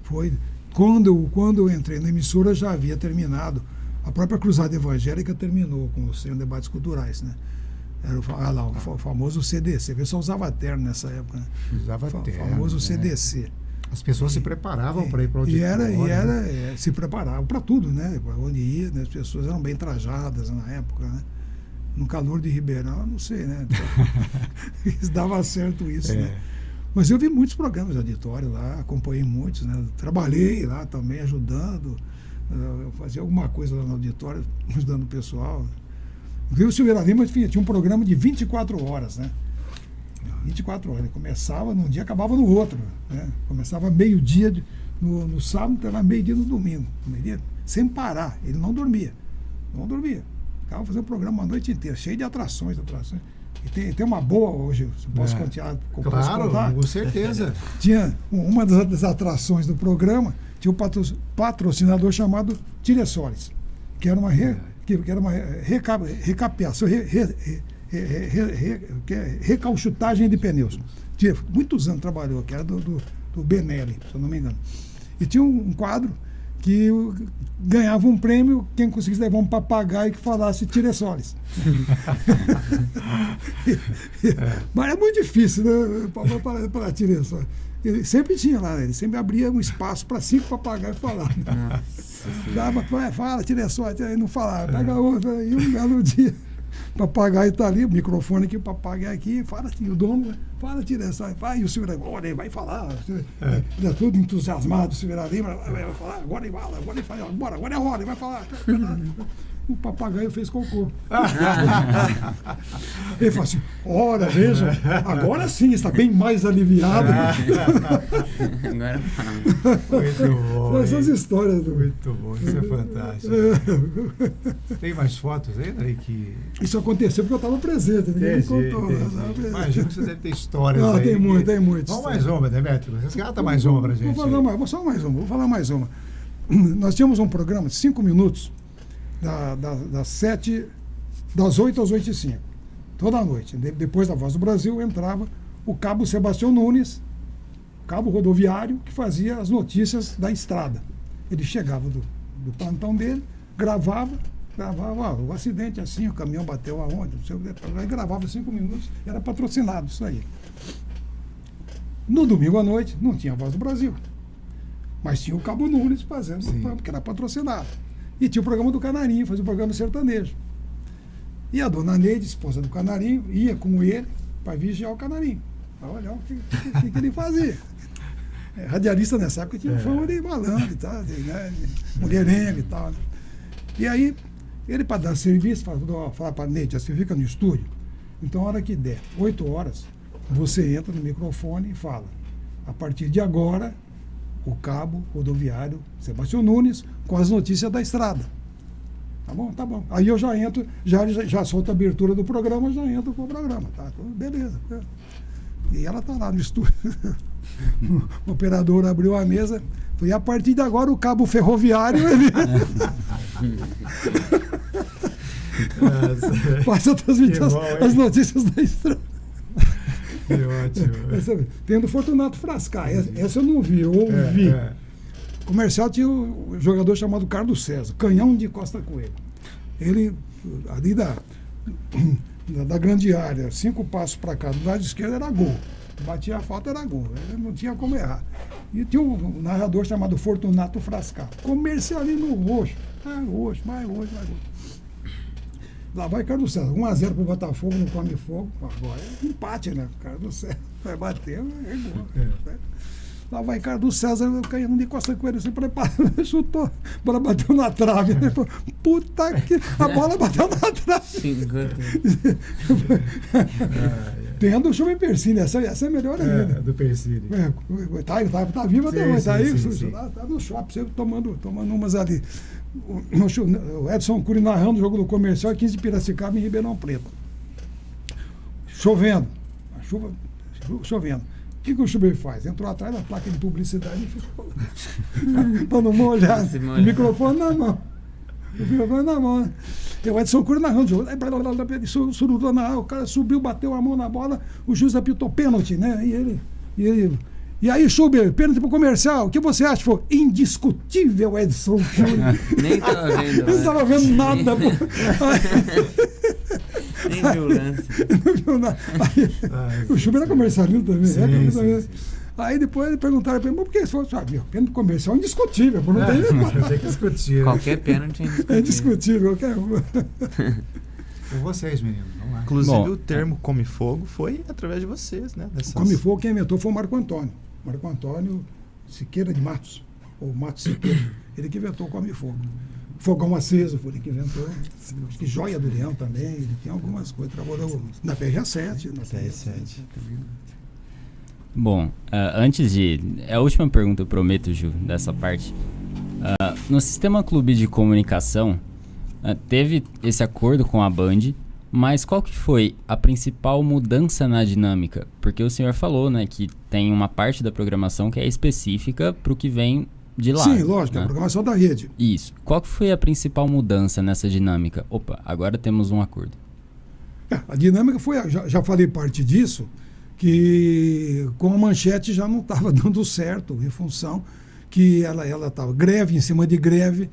Foi quando eu entrei na emissora, já havia terminado. A própria Cruzada Evangélica terminou com o Centro de Debates Culturais, né? Era o famoso CDC. Eu só usava terno nessa época, né? Usava O terno, famoso né? CDC. As pessoas se preparavam para ir para o E auditório. se preparavam para tudo, né? Para onde ia, né? As pessoas eram bem trajadas na época, né? No calor de Ribeirão, não sei, né? Dava certo isso, né? Mas eu vi muitos programas de auditório lá, acompanhei muitos, né? Trabalhei lá também, ajudando, eu fazia alguma coisa lá no auditório, ajudando o pessoal. Inclusive o Silveira Lima tinha um programa de 24 horas, né? 24 horas. Ele começava num dia, acabava no outro, né? Começava meio-dia no sábado, terminava meio-dia no domingo. Meio-dia, sem parar. Ele não dormia. Não dormia. Ficava fazendo programa a noite inteira, cheio de atrações. E tem uma boa hoje, se posso contar. Claro, com certeza. Tinha uma das atrações do programa, tinha um patrocinador chamado Tiresoles, que era uma recapeação, recauchutagem de pneus. Tinha muitos anos trabalhou, que era do Benelli, se eu não me engano. E tinha um quadro que ganhava um prêmio quem conseguisse levar um papagaio que falasse Tiresoles. Mas é muito difícil, né, para Tiresoles. Ele sempre tinha lá, ele sempre abria um espaço para 5 papagaios falar. Dava, fala, Tiresoles, aí não falava, pega outro, aí um belo dia. O papagaio está ali, o microfone aqui, o papagaio aqui, fala assim, o dono, fala, Tiresoles, vai, e o Silveira Lima, olha, vai falar, ele é todo entusiasmado, o Silveira Lima, vai falar, agora ele fala, agora é a hora, ele vai falar. O papagaio fez cocô. Ele falou assim, ora, veja, agora sim está bem mais aliviado. Agora fala. Muito bom. Essas histórias do... Muito bom, isso é fantástico. Tem mais fotos aí, Ney, que... Isso aconteceu porque eu estava presente, ninguém me contou. Imagino que você deve ter histórias Não, aí. tem muito. Vamos mais uma, Demetrio. Resgata mais uma pra gente. Vou falar mais uma. Nós tínhamos um programa de 5 minutos, das 8 às 8h05, toda noite. Depois da Voz do Brasil, entrava o cabo Sebastião Nunes, cabo rodoviário, que fazia as notícias da estrada. Ele chegava do plantão dele, gravava o acidente assim, o caminhão bateu aonde, não sei o que, aí gravava 5 minutos, era patrocinado isso aí. No domingo à noite, não tinha Voz do Brasil, mas tinha o Cabo Nunes fazendo, porque era patrocinado. E tinha o programa do Canarinho, fazia o programa sertanejo. E a dona Neide, esposa do Canarinho, ia com ele para vigiar o Canarinho, para olhar o que ele fazia. Radialista nessa época tinha fama de malandro e tal, de mulherengo e tal. Né? E aí, ele para dar serviço, falar para a Neide, você fica no estúdio, então a hora que der 8 horas, você entra no microfone e fala, a partir de agora, o cabo rodoviário Sebastião Nunes com as notícias da estrada. Tá bom? Tá bom. Aí eu já entro, já solto a abertura do programa, já entro com o programa. Tá? Beleza. E ela tá lá no estúdio. O operador abriu a mesa, foi a partir de agora o cabo ferroviário ele... passa a transmitir as notícias da estrada. Que ótimo. Tem do Fortunato Frascar, essa eu não vi, eu ouvi. Comercial tinha um jogador chamado Carlos César, canhão de Costa Coelho. Ele, ali da grande área, 5 passos para cá, do lado esquerdo era gol. Batia a falta, era gol. Ele não tinha como errar. E tinha um narrador chamado Fortunato Frascar. Comercialismo roxo. Roxo, mais roxo. Lá vai Carlos César, 1-0 pro Botafogo, não come fogo. Agora é empate, né? Carlos César vai bater, é gol. Lá vai Carlos César, caindo de Costa Coelho, se preparando, chutou, a bola bateu na trave. Ele falou, puta que. A bola bateu na trave. Tem a do Chubem Persini, essa é melhor ainda. do Persini. Tá vivo até hoje, tá aí, sim. tá no shopping, você tomando umas ali. O Edson Cury narrando o jogo do Comercial, 15 de Piracicaba em Ribeirão Preto. Chovendo. Chovendo. O que o Chubem faz? Entrou atrás da placa de publicidade e ficou para não molhar. O microfone na mão. Né? E o Edson Cury narrando o jogo. Surudou na área, o cara subiu, bateu a mão na bola, o juiz apitou pênalti, né? E aí, Schubert, pênalti pro Comercial, o que você acha? Foi indiscutível, Edson Cury. Nem tava vendo. Não estava vendo nada. Nem viu o lance. Não viu nada. O Schubert era comercialista também. Aí depois perguntaram para ele, mas por que você falou? Pênalti comercial é indiscutível. Não tem que discutir. Qualquer pênalti é indiscutível. É indiscutível, qualquer um. Com vocês, meninos. Vamos lá. Inclusive, Bom, o termo Come Fogo foi através de vocês, né? Dessas... Come Fogo, quem inventou foi o Marco Antônio. Marco Antônio Siqueira de Matos, ou Matos Siqueira. Ele que inventou o Come Fogo. Fogão aceso foi ele que inventou. Acho que Joia do Leão também. Ele tem algumas coisas. Trabalhou na PRA7. Na PRA7. Bom, antes de... É a última pergunta, eu prometo, Ju, dessa parte. No Sistema Clube de Comunicação, teve esse acordo com a Band, mas qual que foi a principal mudança na dinâmica? Porque o senhor falou, né, que tem uma parte da programação que é específica para o que vem de lá. Sim, lógico, né? a programação da rede. Isso. Qual que foi a principal mudança nessa dinâmica? Opa, agora temos um acordo. A dinâmica foi, já falei parte disso, que com a Manchete já não estava dando certo, em função que ela estava greve em cima de greve,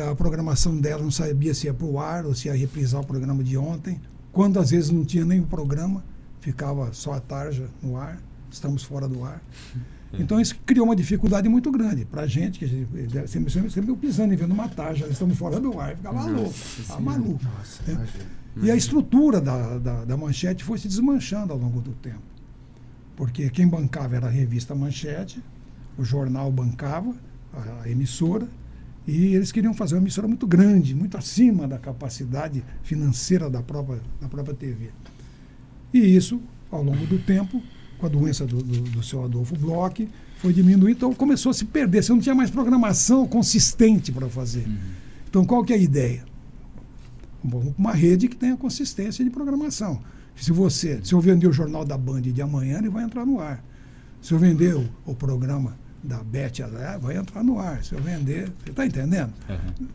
a programação dela não sabia se ia para o ar ou se ia reprisar o programa de ontem, quando às vezes não tinha nem o programa, ficava só a tarja no ar, estamos fora do ar. Então isso criou uma dificuldade muito grande para a gente, que sempre pisando e vendo uma tarja, estamos fora do ar, ficava louco, ficava maluco. E a estrutura da Manchete foi se desmanchando ao longo do tempo. Porque quem bancava era a revista Manchete, o jornal bancava, a emissora, e eles queriam fazer uma emissora muito grande, muito acima da capacidade financeira da própria TV. E isso, ao longo do tempo, com a doença do seu Adolfo Bloch, foi diminuindo, então começou a se perder, você não tinha mais programação consistente para fazer. Então qual que é a ideia? Uma rede que tenha consistência de programação. Se eu vender o jornal da Band de amanhã, ele vai entrar no ar. Se eu vender o programa da Beth, vai entrar no ar. Se eu vender, você está entendendo?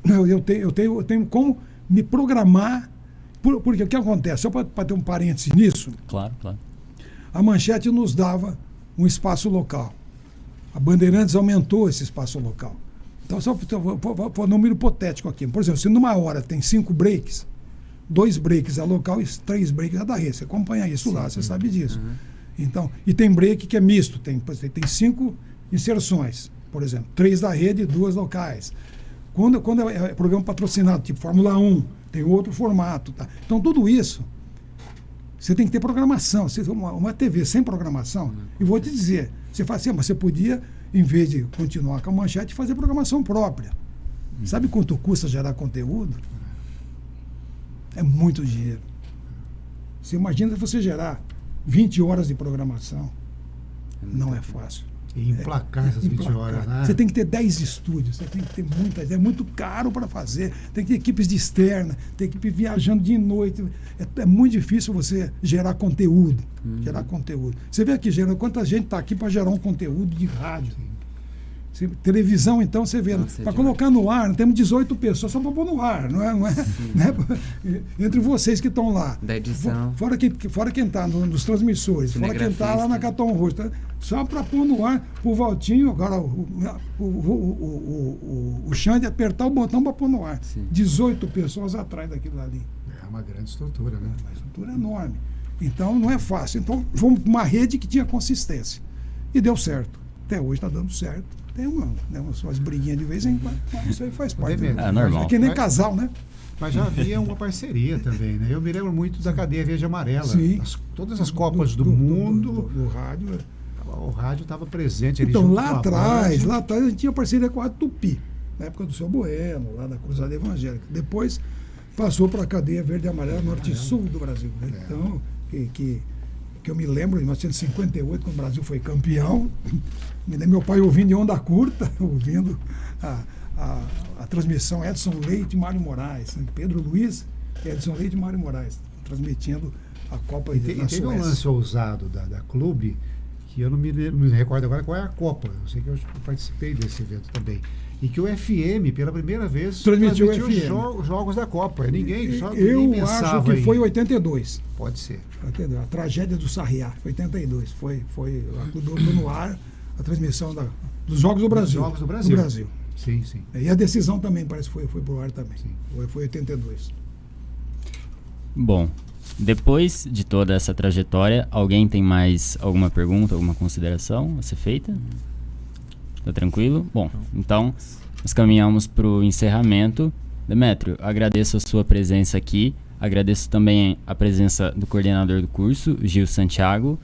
Eu tenho como me programar, porque o que acontece? Só para ter um parêntese nisso, Claro. a Manchete nos dava um espaço local. A Bandeirantes aumentou esse espaço local. Então, só vou um número hipotético aqui. Por exemplo, se numa hora tem 5 breaks, 2 breaks é local e 3 breaks é da rede. Você acompanha isso lá, você sabe disso. Então, e tem break que é misto, tem 5 inserções, por exemplo, 3 da rede e 2 locais. Quando é programa patrocinado, tipo Fórmula 1, tem outro formato. Tá? Então, tudo isso, você tem que ter programação. Uma TV sem programação, e vou te dizer, você fala assim, mas você podia, em vez de continuar com a Manchete, fazer programação própria. Sabe quanto custa gerar conteúdo? É muito dinheiro. Você imagina você gerar 20 horas de programação. Não é fácil. E emplacar essas 20 horas, né? Você tem que ter 10 estúdios, você tem que ter muitas. É muito caro para fazer. Tem que ter equipes de externa, tem equipe viajando de noite. É muito difícil você gerar conteúdo. Gerar conteúdo. Você vê aqui, quanta gente está aqui para gerar um conteúdo de rádio. Televisão, então, você vê, para colocar no ar, temos 18 pessoas só para pôr no ar, não é? Né? Entre vocês que estão lá. Da edição. Fora quem está nos transmissores, fora quem está lá na Caton Roxo, tá? Só para pôr no ar, o Valtinho, agora o Xande apertar o botão para pôr no ar. 18 pessoas atrás daquilo ali. É uma grande estrutura, né? Uma estrutura enorme. Então, não é fácil. Então, fomos para uma rede que tinha consistência. E deu certo. Até hoje está dando certo. Tem umas briguinhas de vez em quando, mas isso aí faz parte. É normal. É que nem casal, né? Mas já havia uma parceria também, né? Eu me lembro muito da cadeia Verde e Amarela. Sim. Todas as Copas do Mundo. Do rádio. O rádio estava presente. Então, lá atrás a gente tinha parceria com a Tupi, na época do seu Bueno, lá da Cruzada Evangélica. Depois passou para a cadeia Verde e Amarela, norte e sul do Brasil. Né? Então, que eu me lembro, em 1958, quando o Brasil foi campeão, me lembro meu pai ouvindo em onda curta, ouvindo a transmissão Edson Leite e Mário Moraes, né? Pedro Luiz, Edson Leite e Mário Moraes, transmitindo a Copa E na teve um Suécia. lance ousado da Clube, que eu não me recordo agora qual é a Copa. Eu sei que eu participei desse evento também. E que o FM, pela primeira vez, Transmitiu o os FM. jogos da Copa. Ninguém Eu pensava acho que em... foi 82. Pode ser. A tragédia do Sarriá, 82. Foi a Clube no ar a transmissão dos Jogos do Brasil. Jogos do Brasil. Sim. E a decisão também parece que foi pro ar também. Sim. Foi 82. Bom, depois de toda essa trajetória, alguém tem mais alguma pergunta, alguma consideração a ser feita? Tá tranquilo? Bom, então nós caminhamos para o encerramento. Demétrio, agradeço a sua presença aqui. Agradeço também a presença do coordenador do curso, Gil Santiago,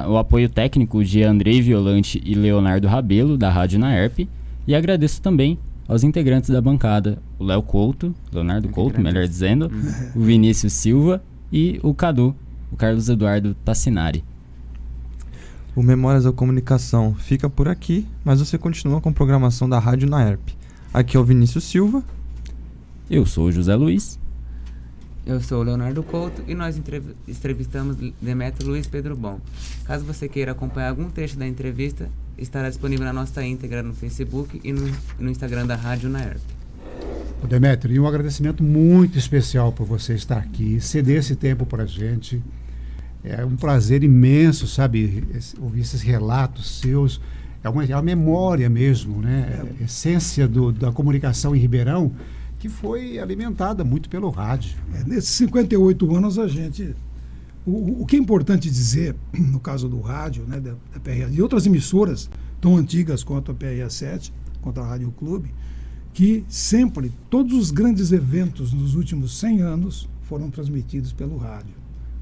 o apoio técnico de Andrei Violante e Leonardo Rabelo, da Rádio Naerp. E agradeço também aos integrantes da bancada, o Léo Couto, Leonardo Couto, melhor dizendo, o Vinícius Silva e o Cadu, o Carlos Eduardo Tassinari. O Memórias da Comunicação fica por aqui, mas você continua com a programação da Rádio Naerp. Aqui é o Vinícius Silva. Eu sou o José Luiz. Eu sou o Leonardo Couto e nós entrevistamos Demétrio Luiz Pedro Bom. Caso você queira acompanhar algum trecho da entrevista, estará disponível na nossa íntegra no Facebook e no Instagram da Rádio Naerp. Demétrio, e um agradecimento muito especial por você estar aqui, ceder esse tempo para a gente. É um prazer imenso, sabe, ouvir esses relatos seus. É uma memória mesmo, né? A essência da comunicação em Ribeirão, que foi alimentada muito pelo rádio. Nesses 58 anos, a gente... O que é importante dizer, no caso do rádio, né, da PRA, e outras emissoras tão antigas quanto a PRA7, quanto a Rádio Clube, que sempre, todos os grandes eventos nos últimos 100 anos foram transmitidos pelo rádio,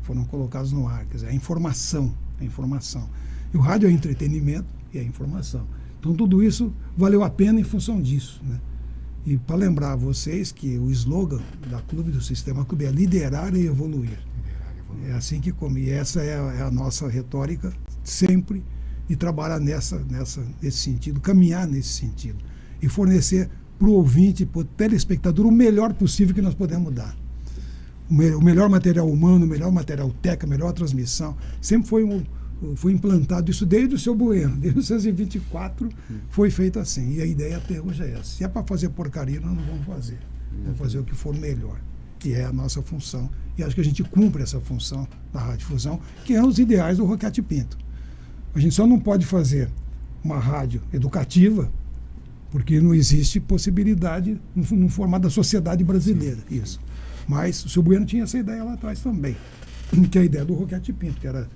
foram colocados no ar. Quer dizer, a informação. E o rádio é entretenimento e é informação. Então, tudo isso valeu a pena em função disso, né? E para lembrar a vocês que o slogan da Clube, do Sistema Clube, é liderar e evoluir. É assim que come. E essa é a nossa retórica sempre, e trabalhar nesse sentido, caminhar nesse sentido. E fornecer para o ouvinte, para o telespectador, o melhor possível que nós podemos dar. O melhor material humano, o melhor material técnico, a melhor transmissão. Sempre foi implantado isso desde o seu Bueno, desde 1924 foi feito assim. E a ideia até hoje é essa. Se é para fazer porcaria, nós não vamos fazer. Vamos fazer o que for melhor. Que é a nossa função. E acho que a gente cumpre essa função da radiodifusão, que é os ideais do Roquete Pinto. A gente só não pode fazer uma rádio educativa, porque não existe possibilidade no formato da sociedade brasileira. Sim. Isso. Mas o seu Bueno tinha essa ideia lá atrás também, que é a ideia do Roquete Pinto, que era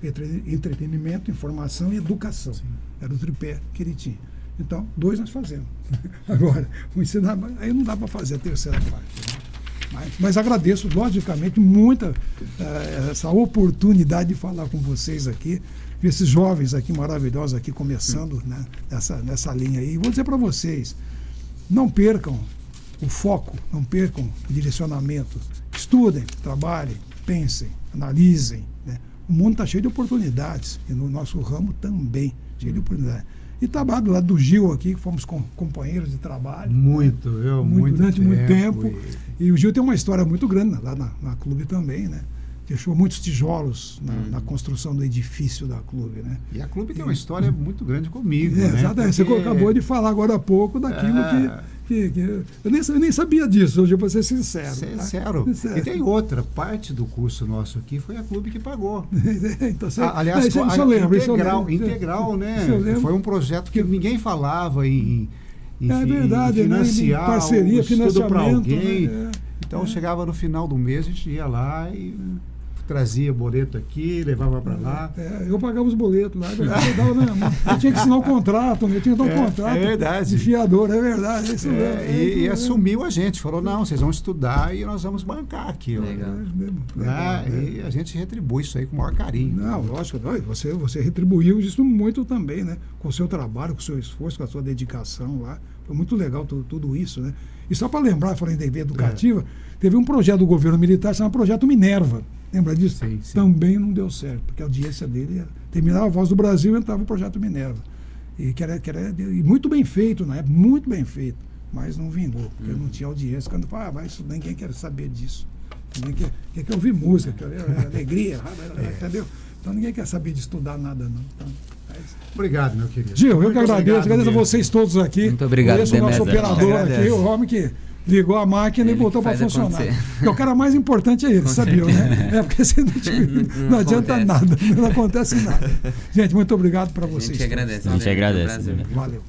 entretenimento, informação e educação. Sim. Era o tripé que ele tinha. Então, 2 nós fazemos. Agora, o ensinar, aí não dá para fazer a terceira parte, né? Mas agradeço, logicamente, muito essa oportunidade de falar com vocês aqui, esses jovens aqui maravilhosos aqui começando, né, nessa linha aí. E vou dizer para vocês, não percam o foco, não percam o direcionamento. Estudem, trabalhem, pensem, analisem, né? O mundo está cheio de oportunidades, e no nosso ramo também, cheio de oportunidades. E trabalho do lado do Gil aqui, que fomos companheiros de trabalho. Muito, né? Durante muito tempo. E o Gil tem uma história muito grande lá na Clube também, né? Deixou muitos tijolos na construção do edifício da Clube, né? E a Clube tem uma história muito grande comigo, né? Exatamente. Porque... Você acabou de falar agora há pouco daquilo que eu nem sabia disso, hoje eu vou ser sincero. Sincero. Tá? E tem outra, parte do curso nosso aqui foi a Clube que pagou. Então, aliás, isso eu lembro, integral, né? Foi um projeto que ninguém falava em verdade, financiar, né? Parceria, estudo para alguém. Né? Então chegava no final do mês, a gente ia lá e trazia boleto aqui, levava para lá. Eu pagava os boletos lá, eu tinha que assinar o contrato, eu tinha que dar um contrato. É verdade. De fiador, é verdade. E assumiu a gente, falou, não, vocês vão estudar e nós vamos bancar aqui. Legal. E a gente retribui isso aí com o maior carinho. Não, lógico, você retribuiu isso muito também, né? Com o seu trabalho, com o seu esforço, com a sua dedicação lá. Foi muito legal tudo isso, né? E só para lembrar, falando em TV educativa, teve um projeto do governo militar chamado Projeto Minerva. Lembra disso? Sim, sim. Também não deu certo, porque a audiência dele terminava a Voz do Brasil e entrava o Projeto Minerva. E e muito bem feito na época, muito bem feito, mas não vingou, porque não tinha audiência. Quando fala, mas isso, ninguém quer saber disso. Ninguém quer ouvir música, quer ver alegria, entendeu? Então ninguém quer saber de estudar nada, não. Então, Obrigado, meu querido. Gil, eu Muito que agradeço a mesmo. vocês todos aqui. Muito obrigado, Conheço o nosso Demetrio. operador Agradece. aqui, o homem que ligou a máquina Ele e botou que para faz funcionar. acontecer. Porque o cara mais importante é ele, sabia, né? É porque se não adianta acontece. nada, não acontece nada. Gente, muito obrigado para A vocês. gente todos. agradece. A gente né? agradece, Brasil. Demetrio. Valeu.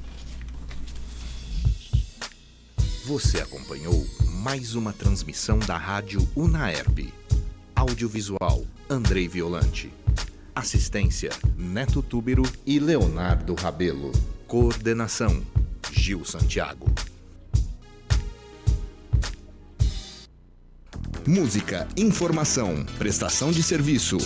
Você acompanhou mais uma transmissão da Rádio Unaerp. Audiovisual, Andrei Violante. Assistência, Neto Túbero e Leonardo Rabelo. Coordenação, Gil Santiago. Música, informação, prestação de serviço,